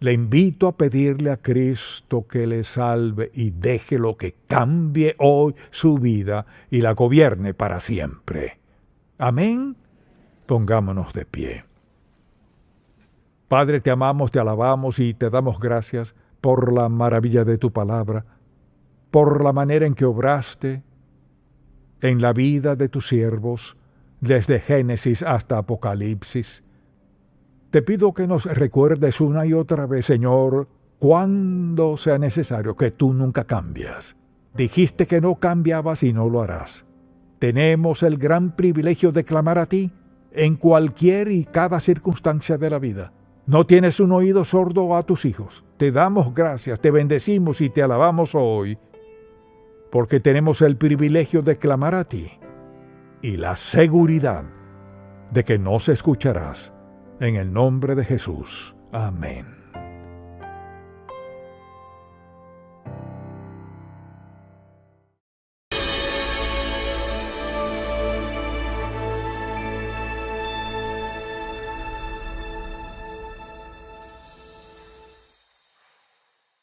Le invito a pedirle a Cristo que le salve y déjelo que cambie hoy su vida y la gobierne para siempre. Amén. Pongámonos de pie. Padre, te amamos, te alabamos y te damos gracias por la maravilla de tu palabra, por la manera en que obraste en la vida de tus siervos, desde Génesis hasta Apocalipsis. Te pido que nos recuerdes una y otra vez, Señor, cuando sea necesario, que tú nunca cambias. Dijiste que no cambiabas y no lo harás. Tenemos el gran privilegio de clamar a ti en cualquier y cada circunstancia de la vida. No tienes un oído sordo a tus hijos. Te damos gracias, te bendecimos y te alabamos hoy, porque tenemos el privilegio de clamar a ti y la seguridad de que nos escucharás. En el nombre de Jesús. Amén.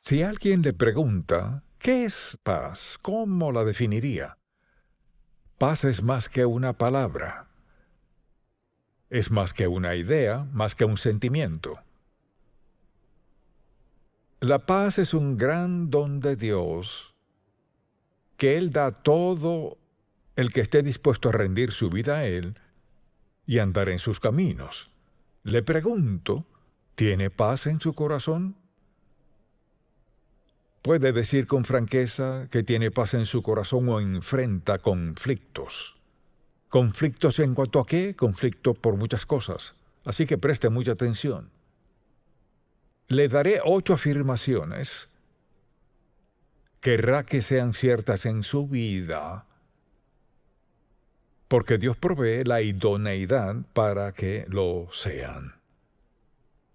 Si alguien le pregunta, ¿qué es paz? ¿Cómo la definiría? Paz es más que una palabra. Es más que una idea, más que un sentimiento. La paz es un gran don de Dios que Él da a todo el que esté dispuesto a rendir su vida a Él y andar en sus caminos. Le pregunto, ¿tiene paz en su corazón? Puede decir con franqueza que tiene paz en su corazón o enfrenta conflictos. ¿Conflictos en cuanto a qué? Conflicto por muchas cosas. Así que preste mucha atención. Le daré 8 afirmaciones. Querrá que sean ciertas en su vida, porque Dios provee la idoneidad para que lo sean.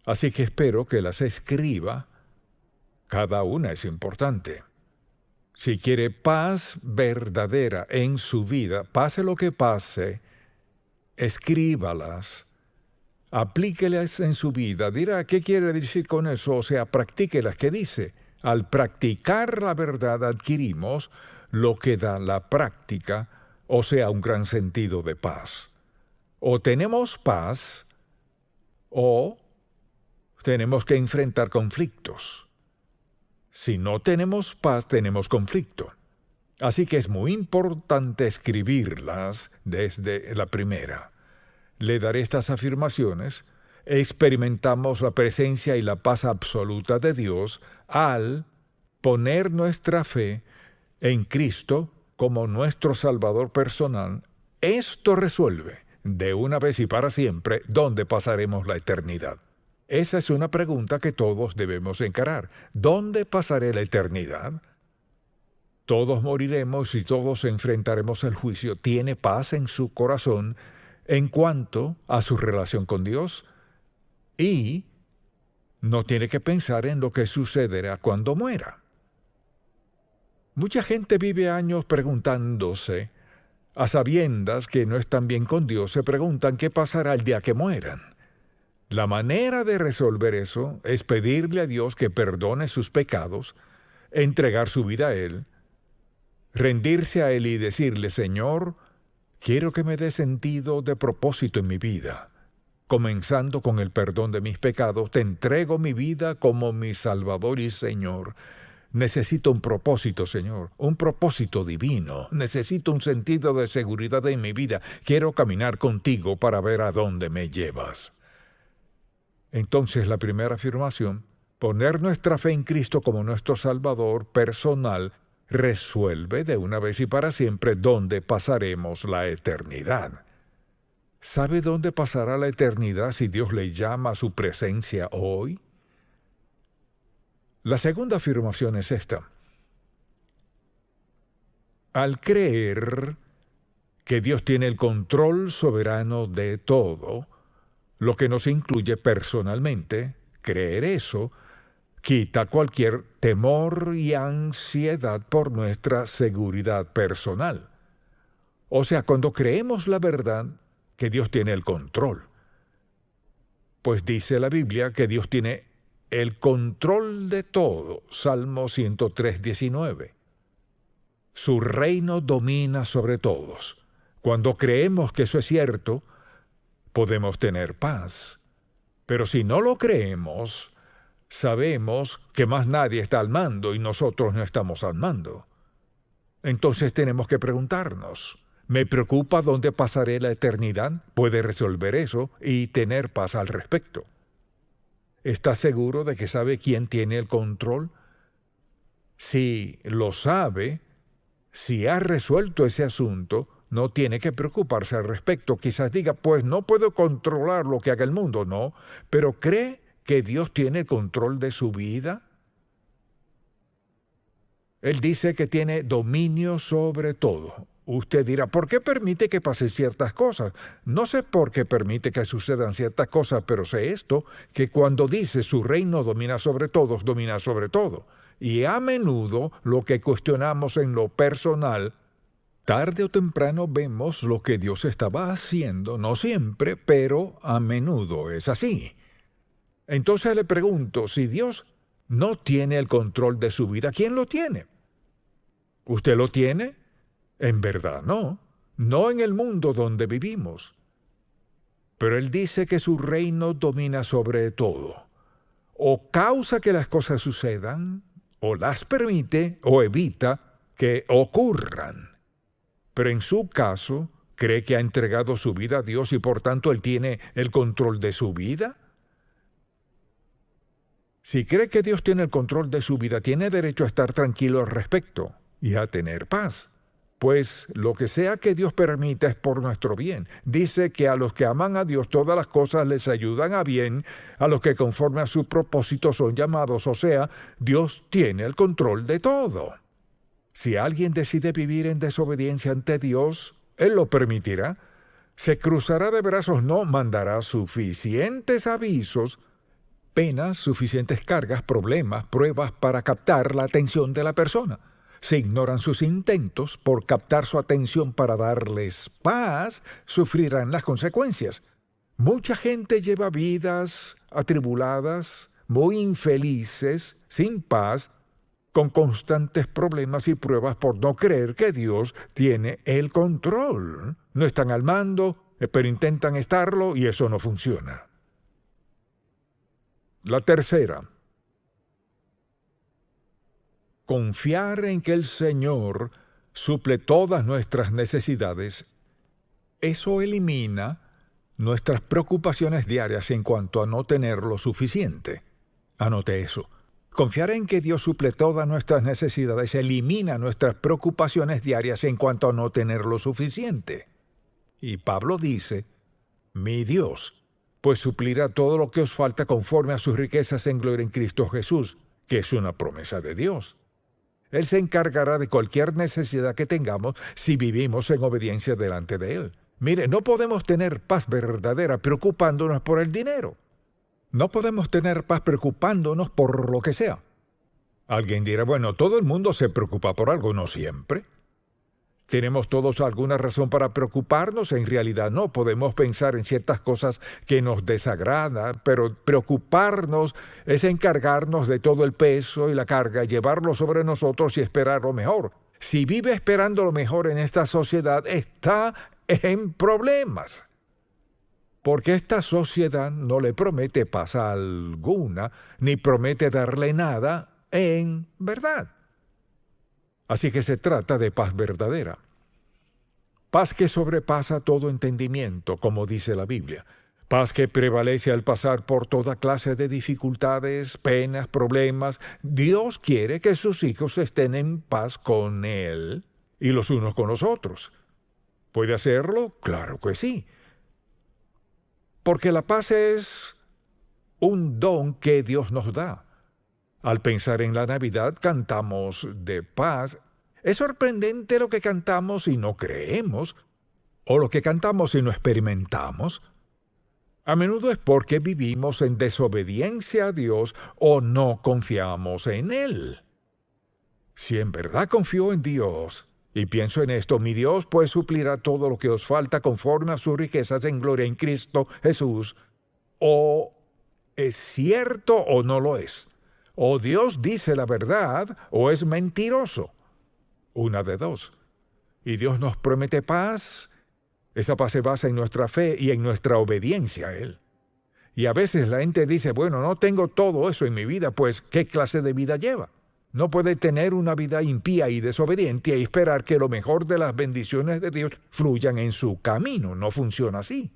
Así que espero que las escriba. Cada una es importante. Si quiere paz verdadera en su vida, pase lo que pase, escríbalas, aplíquelas en su vida. Dirá, ¿qué quiere decir con eso? O sea, practíquelas. ¿Qué dice? Al practicar la verdad adquirimos lo que da la práctica, o sea, un gran sentido de paz. O tenemos paz, o tenemos que enfrentar conflictos. Si no tenemos paz, tenemos conflicto. Así que es muy importante escribirlas desde la primera. Le daré estas afirmaciones. Experimentamos la presencia y la paz absoluta de Dios al poner nuestra fe en Cristo como nuestro Salvador personal. Esto resuelve, de una vez y para siempre, dónde pasaremos la eternidad. Esa es una pregunta que todos debemos encarar. ¿Dónde pasaré la eternidad? Todos moriremos y todos enfrentaremos el juicio. ¿Tiene paz en su corazón en cuanto a su relación con Dios? Y no tiene que pensar en lo que sucederá cuando muera. Mucha gente vive años preguntándose, a sabiendas que no están bien con Dios, se preguntan qué pasará el día que mueran. La manera de resolver eso es pedirle a Dios que perdone sus pecados, entregar su vida a Él, rendirse a Él y decirle, Señor, quiero que me dé sentido de propósito en mi vida. Comenzando con el perdón de mis pecados, te entrego mi vida como mi Salvador y Señor. Necesito un propósito, Señor, un propósito divino. Necesito un sentido de seguridad en mi vida. Quiero caminar contigo para ver a dónde me llevas. Entonces, la primera afirmación, poner nuestra fe en Cristo como nuestro Salvador personal, resuelve de una vez y para siempre dónde pasaremos la eternidad. ¿Sabe dónde pasará la eternidad si Dios le llama a su presencia hoy? La segunda afirmación es esta. Al creer que Dios tiene el control soberano de todo, lo que nos incluye personalmente, creer eso, quita cualquier temor y ansiedad por nuestra seguridad personal. O sea, cuando creemos la verdad, que Dios tiene el control. Pues dice la Biblia que Dios tiene el control de todo. Salmo 103, 19. Su reino domina sobre todos. Cuando creemos que eso es cierto, podemos tener paz. Pero si no lo creemos, sabemos que más nadie está al mando y nosotros no estamos al mando. Entonces tenemos que preguntarnos, ¿me preocupa dónde pasaré la eternidad? Puede resolver eso y tener paz al respecto. ¿Está seguro de que sabe quién tiene el control? Si lo sabe, si ha resuelto ese asunto, no tiene que preocuparse al respecto. Quizás diga, pues no puedo controlar lo que haga el mundo, no. Pero ¿cree que Dios tiene el control de su vida? Él dice que tiene dominio sobre todo. Usted dirá, ¿por qué permite que pasen ciertas cosas? No sé por qué permite que sucedan ciertas cosas, pero sé esto, que cuando dice su reino domina sobre todos, domina sobre todo. Y a menudo lo que cuestionamos en lo personal, tarde o temprano vemos lo que Dios estaba haciendo, no siempre, pero a menudo es así. Entonces le pregunto, si Dios no tiene el control de su vida, ¿quién lo tiene? ¿Usted lo tiene? En verdad no, no en el mundo donde vivimos. Pero Él dice que su reino domina sobre todo. O causa que las cosas sucedan, o las permite, o evita que ocurran. Pero en su caso, ¿cree que ha entregado su vida a Dios y por tanto Él tiene el control de su vida? Si cree que Dios tiene el control de su vida, tiene derecho a estar tranquilo al respecto y a tener paz. Pues lo que sea que Dios permita es por nuestro bien. Dice que a los que aman a Dios todas las cosas les ayudan a bien, a los que conforme a su propósito son llamados. O sea, Dios tiene el control de todo. Si alguien decide vivir en desobediencia ante Dios, Él lo permitirá. Se cruzará de brazos, no mandará suficientes avisos, penas, suficientes cargas, problemas, pruebas para captar la atención de la persona. Se ignoran sus intentos por captar su atención para darles paz, sufrirán las consecuencias. Mucha gente lleva vidas atribuladas, muy infelices, sin paz, con constantes problemas y pruebas por no creer que Dios tiene el control. No están al mando, pero intentan estarlo y eso no funciona. La tercera, confiar en que el Señor suple todas nuestras necesidades. Eso elimina nuestras preocupaciones diarias en cuanto a no tener lo suficiente. Anote eso. Confiar en que Dios suple todas nuestras necesidades elimina nuestras preocupaciones diarias en cuanto a no tener lo suficiente. Y Pablo dice, mi Dios, pues suplirá todo lo que os falta conforme a sus riquezas en gloria en Cristo Jesús, que es una promesa de Dios. Él se encargará de cualquier necesidad que tengamos si vivimos en obediencia delante de Él. Mire, no podemos tener paz verdadera preocupándonos por el dinero. No podemos tener paz preocupándonos por lo que sea. Alguien dirá, bueno, todo el mundo se preocupa por algo, no siempre. ¿Tenemos todos alguna razón para preocuparnos? En realidad no. Podemos pensar en ciertas cosas que nos desagradan, pero preocuparnos es encargarnos de todo el peso y la carga, llevarlo sobre nosotros y esperar lo mejor. Si vive esperando lo mejor en esta sociedad, está en problemas. Porque esta sociedad no le promete paz alguna, ni promete darle nada en verdad. Así que se trata de paz verdadera. Paz que sobrepasa todo entendimiento, como dice la Biblia. Paz que prevalece al pasar por toda clase de dificultades, penas, problemas. Dios quiere que sus hijos estén en paz con Él y los unos con los otros. ¿Puede hacerlo? Claro que sí. Porque la paz es un don que Dios nos da. Al pensar en la Navidad, cantamos de paz. Es sorprendente lo que cantamos y no creemos, o lo que cantamos y no experimentamos. A menudo es porque vivimos en desobediencia a Dios o no confiamos en Él. Si en verdad confío en Dios y pienso en esto, mi Dios pues suplirá todo lo que os falta conforme a sus riquezas en gloria en Cristo Jesús, o es cierto o no lo es. O Dios dice la verdad o es mentiroso. Una de dos. Y Dios nos promete paz. Esa paz se basa en nuestra fe y en nuestra obediencia a Él. Y a veces la gente dice, bueno, no tengo todo eso en mi vida, pues ¿qué clase de vida lleva? No puede tener una vida impía y desobediente y esperar que lo mejor de las bendiciones de Dios fluyan en su camino. No funciona así.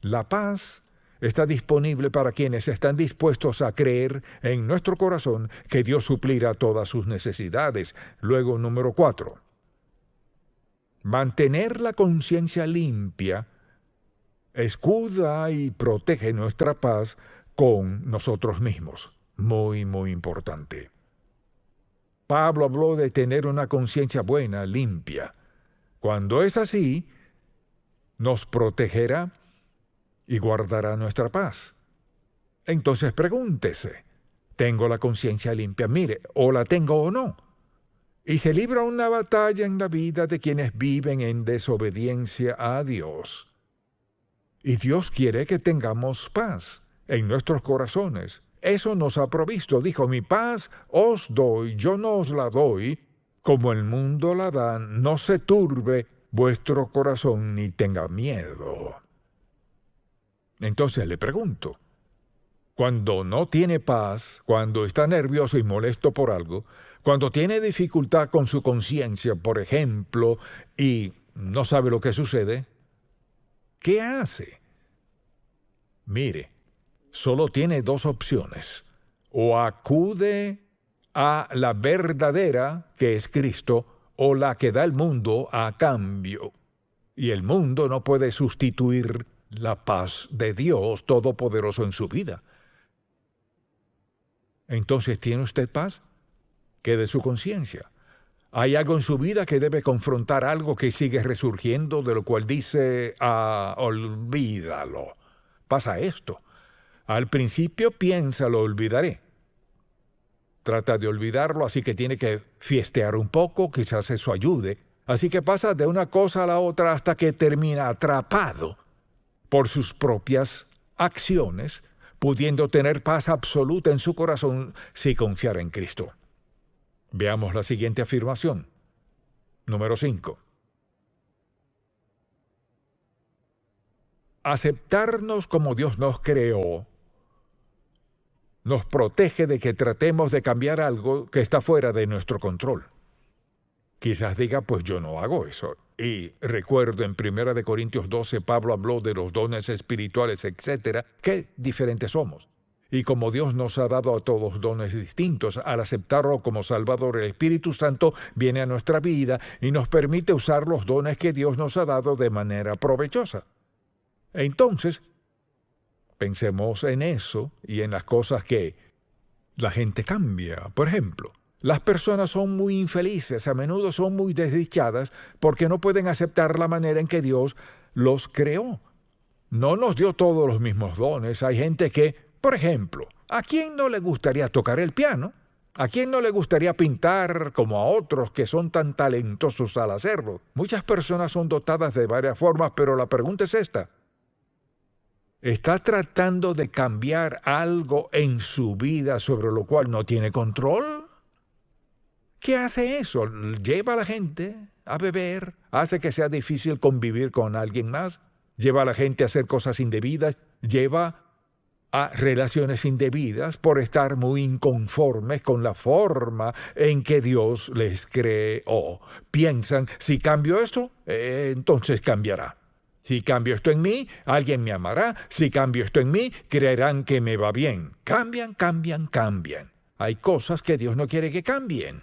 La paz está disponible para quienes están dispuestos a creer en nuestro corazón que Dios suplirá todas sus necesidades. Luego, número 4. Mantener la conciencia limpia escuda y protege nuestra paz con nosotros mismos. Muy, muy importante. Pablo habló de tener una conciencia buena, limpia. Cuando es así, nos protegerá y guardará nuestra paz. Entonces pregúntese, ¿tengo la conciencia limpia? Mire, o la tengo o no. Y se libra una batalla en la vida de quienes viven en desobediencia a Dios. Y Dios quiere que tengamos paz en nuestros corazones. Eso nos ha provisto. Dijo, mi paz os doy, yo no os la doy, como el mundo la da, no se turbe vuestro corazón ni tenga miedo. Entonces le pregunto, cuando no tiene paz, cuando está nervioso y molesto por algo, cuando tiene dificultad con su conciencia, por ejemplo, y no sabe lo que sucede, ¿qué hace? Mire, solo tiene dos opciones. O acude a la verdadera, que es Cristo, o la que da el mundo a cambio. Y el mundo no puede sustituir la paz de Dios Todopoderoso en su vida. Entonces, ¿tiene usted paz? Quede su conciencia. ¿Hay algo en su vida que debe confrontar algo que sigue resurgiendo, de lo cual dice, olvídalo? Pasa esto. Al principio piensa, lo olvidaré. Trata de olvidarlo, así que tiene que fiestear un poco, quizás eso ayude. Así que pasa de una cosa a la otra hasta que termina atrapado por sus propias acciones, pudiendo tener paz absoluta en su corazón si confiara en Cristo. Veamos la siguiente afirmación. Número 5. Aceptarnos como Dios nos creó nos protege de que tratemos de cambiar algo que está fuera de nuestro control. Quizás diga, pues yo no hago eso. Y recuerdo en 1 Corintios 12, Pablo habló de los dones espirituales, etcétera, qué diferentes somos. Y como Dios nos ha dado a todos dones distintos, al aceptarlo como Salvador, el Espíritu Santo viene a nuestra vida y nos permite usar los dones que Dios nos ha dado de manera provechosa. Entonces, pensemos en eso y en las cosas que la gente cambia. Por ejemplo, las personas son muy infelices, a menudo son muy desdichadas porque no pueden aceptar la manera en que Dios los creó. No nos dio todos los mismos dones. Hay gente que, por ejemplo, ¿a quién no le gustaría tocar el piano? ¿A quién no le gustaría pintar como a otros que son tan talentosos al hacerlo? Muchas personas son dotadas de varias formas, pero la pregunta es esta. ¿Está tratando de cambiar algo en su vida sobre lo cual no tiene control? ¿Qué hace eso? ¿Lleva a la gente a beber? ¿Hace que sea difícil convivir con alguien más? ¿Lleva a la gente a hacer cosas indebidas? ¿Lleva a relaciones indebidas por estar muy inconformes con la forma en que Dios les creó? Piensan, si cambio esto, entonces cambiará. Si cambio esto en mí, alguien me amará. Si cambio esto en mí, creerán que me va bien. Cambian. Hay cosas que Dios no quiere que cambien.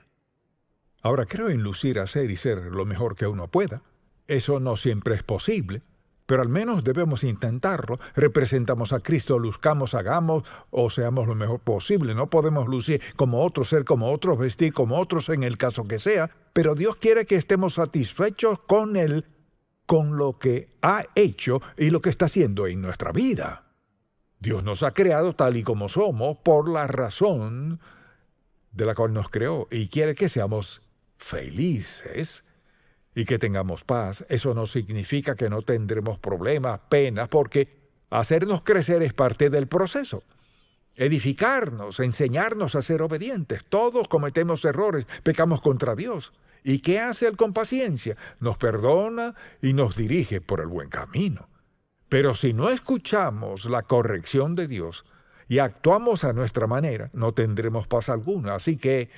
Ahora, creo en lucir, hacer y ser lo mejor que uno pueda. Eso no siempre es posible, pero al menos debemos intentarlo. Representamos a Cristo, luzcamos, hagamos o seamos lo mejor posible. No podemos lucir como otros, ser como otros, vestir como otros en el caso que sea, pero Dios quiere que estemos satisfechos con Él, con lo que ha hecho y lo que está haciendo en nuestra vida. Dios nos ha creado tal y como somos por la razón de la cual nos creó y quiere que seamos felices y que tengamos paz. Eso no significa que no tendremos problemas, penas, porque hacernos crecer es parte del proceso. Edificarnos, enseñarnos a ser obedientes. Todos cometemos errores, pecamos contra Dios. ¿Y qué hace Él con paciencia? Nos perdona y nos dirige por el buen camino. Pero si no escuchamos la corrección de Dios y actuamos a nuestra manera, no tendremos paz alguna. Así que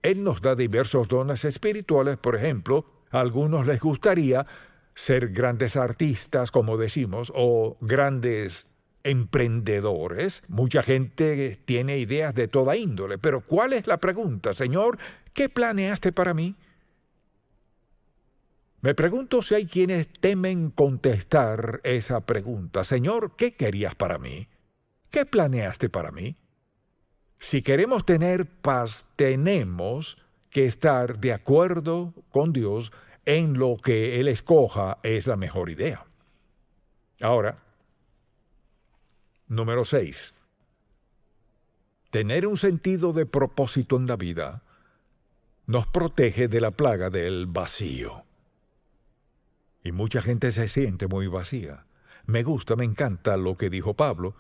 Él nos da diversos dones espirituales. Por ejemplo, a algunos les gustaría ser grandes artistas, como decimos, o grandes emprendedores. Mucha gente tiene ideas de toda índole. Pero ¿cuál es la pregunta? Señor, ¿qué planeaste para mí? Me pregunto si hay quienes temen contestar esa pregunta. Señor, ¿qué querías para mí? ¿Qué planeaste para mí? Si queremos tener paz, tenemos que estar de acuerdo con Dios en lo que Él escoja es la mejor idea. Ahora, número 6. Tener un sentido de propósito en la vida nos protege de la plaga del vacío. Y mucha gente se siente muy vacía. Me encanta lo que dijo Pablo,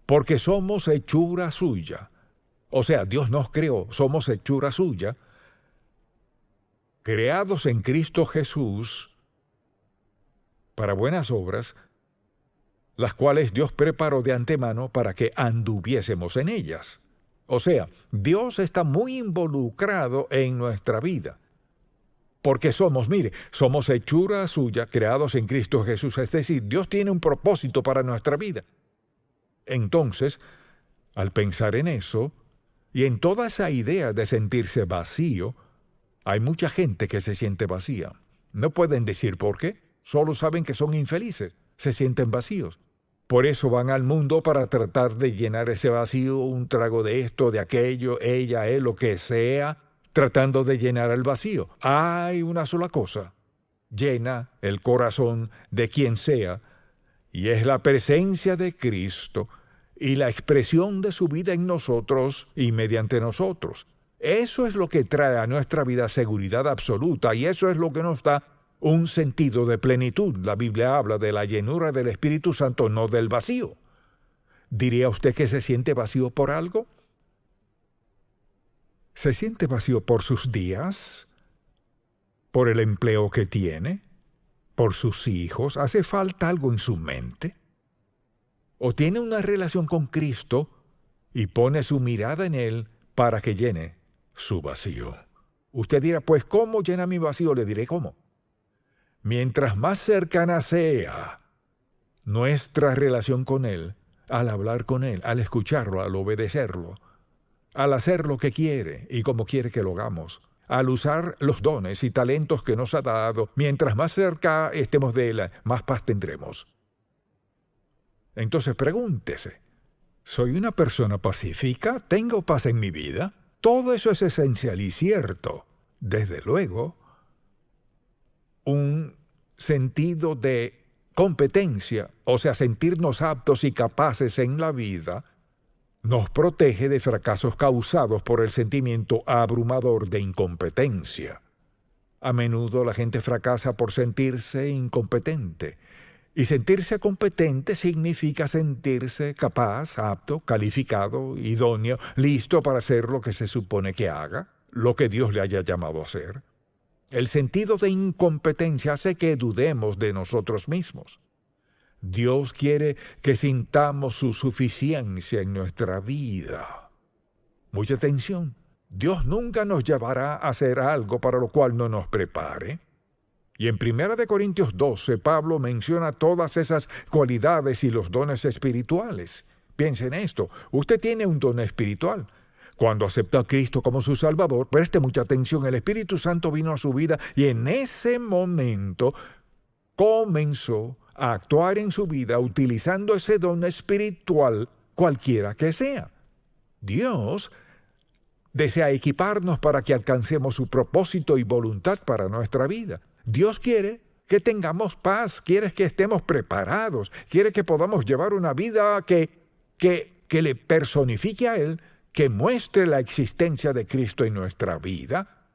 porque somos hechura suya. O sea, Dios nos creó, somos hechura suya, creados en Cristo Jesús para buenas obras, las cuales Dios preparó de antemano para que anduviésemos en ellas. O sea, Dios está muy involucrado en nuestra vida. Porque somos hechura suya, creados en Cristo Jesús. Es decir, Dios tiene un propósito para nuestra vida. Entonces, al pensar en eso, y en toda esa idea de sentirse vacío, hay mucha gente que se siente vacía. No pueden decir por qué, solo saben que son infelices, se sienten vacíos. Por eso van al mundo para tratar de llenar ese vacío, un trago de esto, de aquello, ella, él, lo que sea, tratando de llenar el vacío. Hay una sola cosa, llena el corazón de quien sea, y es la presencia de Cristo y la expresión de su vida en nosotros y mediante nosotros. Eso es lo que trae a nuestra vida seguridad absoluta y eso es lo que nos da un sentido de plenitud. La Biblia habla de la llenura del Espíritu Santo, no del vacío. ¿Diría usted que se siente vacío por algo? ¿Se siente vacío por sus días? ¿Por el empleo que tiene? ¿Por sus hijos? ¿Hace falta algo en su mente? ¿O tiene una relación con Cristo y pone su mirada en Él para que llene su vacío? Usted dirá, pues, ¿cómo llena mi vacío? Le diré cómo. Mientras más cercana sea nuestra relación con Él, al hablar con Él, al escucharlo, al obedecerlo, al hacer lo que quiere y como quiere que lo hagamos, al usar los dones y talentos que nos ha dado, mientras más cerca estemos de Él, más paz tendremos. Entonces pregúntese, ¿soy una persona pacífica? ¿Tengo paz en mi vida? Todo eso es esencial y cierto. Desde luego, un sentido de competencia, o sea, sentirnos aptos y capaces en la vida, nos protege de fracasos causados por el sentimiento abrumador de incompetencia. A menudo la gente fracasa por sentirse incompetente. Y sentirse competente significa sentirse capaz, apto, calificado, idóneo, listo para hacer lo que se supone que haga, lo que Dios le haya llamado a hacer. El sentido de incompetencia hace que dudemos de nosotros mismos. Dios quiere que sintamos su suficiencia en nuestra vida. Mucha atención. Dios nunca nos llevará a hacer algo para lo cual no nos prepare. Y en 1 Corintios 12, Pablo menciona todas esas cualidades y los dones espirituales. Piense en esto. Usted tiene un don espiritual. Cuando aceptó a Cristo como su Salvador, preste mucha atención, el Espíritu Santo vino a su vida y en ese momento comenzó a actuar en su vida utilizando ese don espiritual, cualquiera que sea. Dios desea equiparnos para que alcancemos su propósito y voluntad para nuestra vida. Dios quiere que tengamos paz, quiere que estemos preparados, quiere que podamos llevar una vida que le personifique a Él, que muestre la existencia de Cristo en nuestra vida.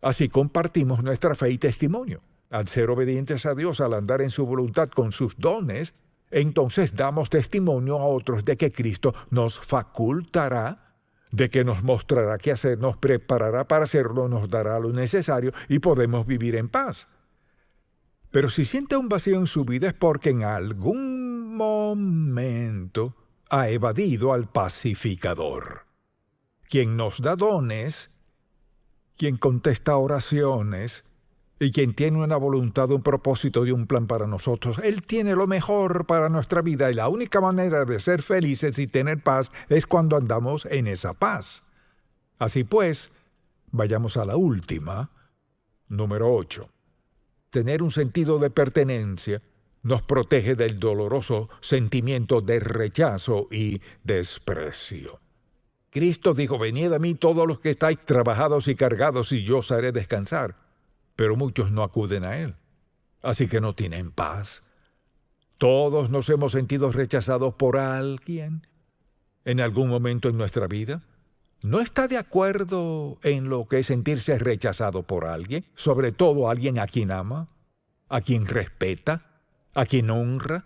Así compartimos nuestra fe y testimonio. Al ser obedientes a Dios, al andar en su voluntad con sus dones, entonces damos testimonio a otros de que Cristo nos facultará, de que nos mostrará qué hacer, nos preparará para hacerlo, nos dará lo necesario y podemos vivir en paz. Pero si siente un vacío en su vida es porque en algún momento ha evadido al pacificador, quien nos da dones, quien contesta oraciones y quien tiene una voluntad, un propósito y un plan para nosotros. Él tiene lo mejor para nuestra vida y la única manera de ser felices y tener paz es cuando andamos en esa paz. Así pues, vayamos a la última, número 8. Tener un sentido de pertenencia nos protege del doloroso sentimiento de rechazo y desprecio. Cristo dijo, venid a mí todos los que estáis trabajados y cargados y yo os haré descansar. Pero muchos no acuden a Él, así que no tienen paz. Todos nos hemos sentido rechazados por alguien en algún momento en nuestra vida. ¿No está de acuerdo en lo que es sentirse rechazado por alguien? Sobre todo alguien a quien ama, a quien respeta, a quien honra.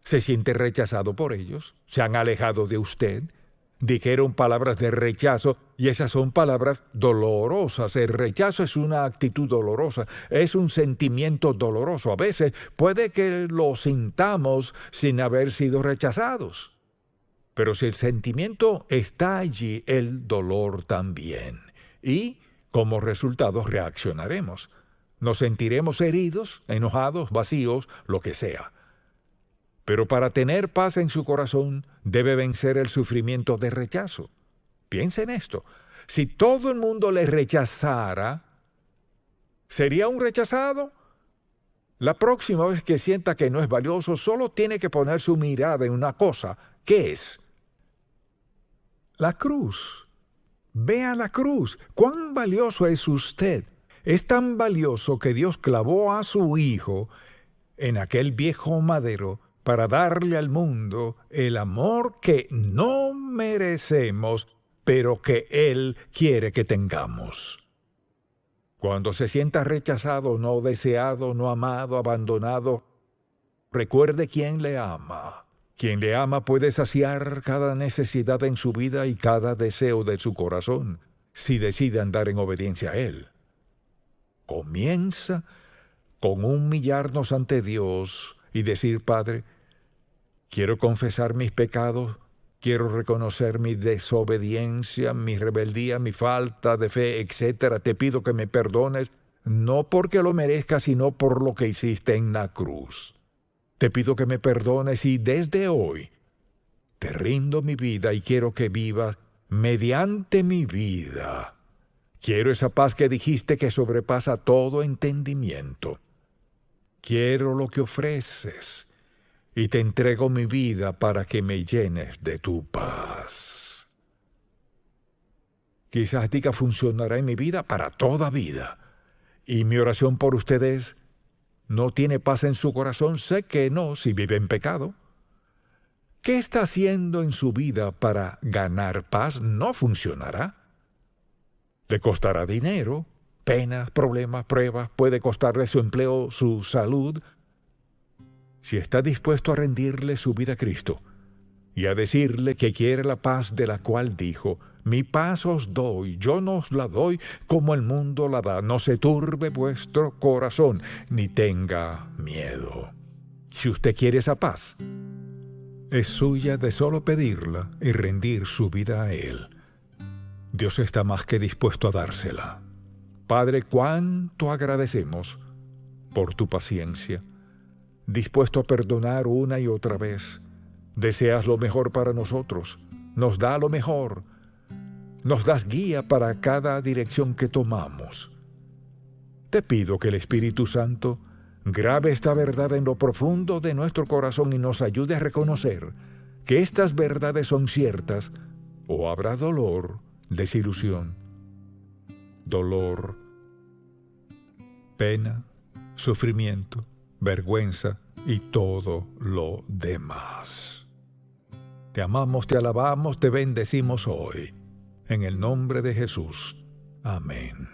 ¿Se siente rechazado por ellos? ¿Se han alejado de usted? Dijeron palabras de rechazo y esas son palabras dolorosas. El rechazo es una actitud dolorosa, es un sentimiento doloroso. A veces puede que lo sintamos sin haber sido rechazados. Pero si el sentimiento está allí, el dolor también. Y como resultado reaccionaremos. Nos sentiremos heridos, enojados, vacíos, lo que sea. Pero para tener paz en su corazón, debe vencer el sufrimiento de rechazo. Piensa en esto. Si todo el mundo le rechazara, ¿sería un rechazado? La próxima vez que sienta que no es valioso, solo tiene que poner su mirada en una cosa. ¿Qué es? La cruz. Vea la cruz. ¿Cuán valioso es usted? Es tan valioso que Dios clavó a su Hijo en aquel viejo madero para darle al mundo el amor que no merecemos, pero que Él quiere que tengamos. Cuando se sienta rechazado, no deseado, no amado, abandonado, recuerde quién le ama. Quien le ama puede saciar cada necesidad en su vida y cada deseo de su corazón. si decide andar en obediencia a Él. Comienza con humillarnos ante Dios y decir: Padre, quiero confesar mis pecados, quiero reconocer mi desobediencia, mi rebeldía, mi falta de fe, etc. Te pido que me perdones, no porque lo merezca, sino por lo que hiciste en la cruz. Te pido que me perdones y desde hoy te rindo mi vida y quiero que vivas mediante mi vida. Quiero esa paz que dijiste que sobrepasa todo entendimiento. Quiero lo que ofreces y te entrego mi vida para que me llenes de tu paz. Quizás diga: funcionará en mi vida para toda vida. Y mi oración por ustedes: ¿no tiene paz en su corazón? Sé que no, si vive en pecado. ¿Qué está haciendo en su vida para ganar paz? No funcionará. Le costará dinero, penas, problemas, pruebas, puede costarle su empleo, su salud. Si está dispuesto a rendirle su vida a Cristo y a decirle que quiere la paz de la cual dijo: mi paz os doy, yo no os la doy como el mundo la da, no se turbe vuestro corazón, ni tenga miedo. Si usted quiere esa paz, es suya de solo pedirla y rendir su vida a Él. Dios está más que dispuesto a dársela. Padre, cuánto agradecemos por tu paciencia, dispuesto a perdonar una y otra vez. Deseas lo mejor para nosotros, nos da lo mejor, nos das guía para cada dirección que tomamos. Te pido que el Espíritu Santo grabe esta verdad en lo profundo de nuestro corazón y nos ayude a reconocer que estas verdades son ciertas, o habrá dolor, desilusión, dolor, pena, sufrimiento, vergüenza y todo lo demás. Te amamos, te alabamos, te bendecimos hoy. En el nombre de Jesús. Amén.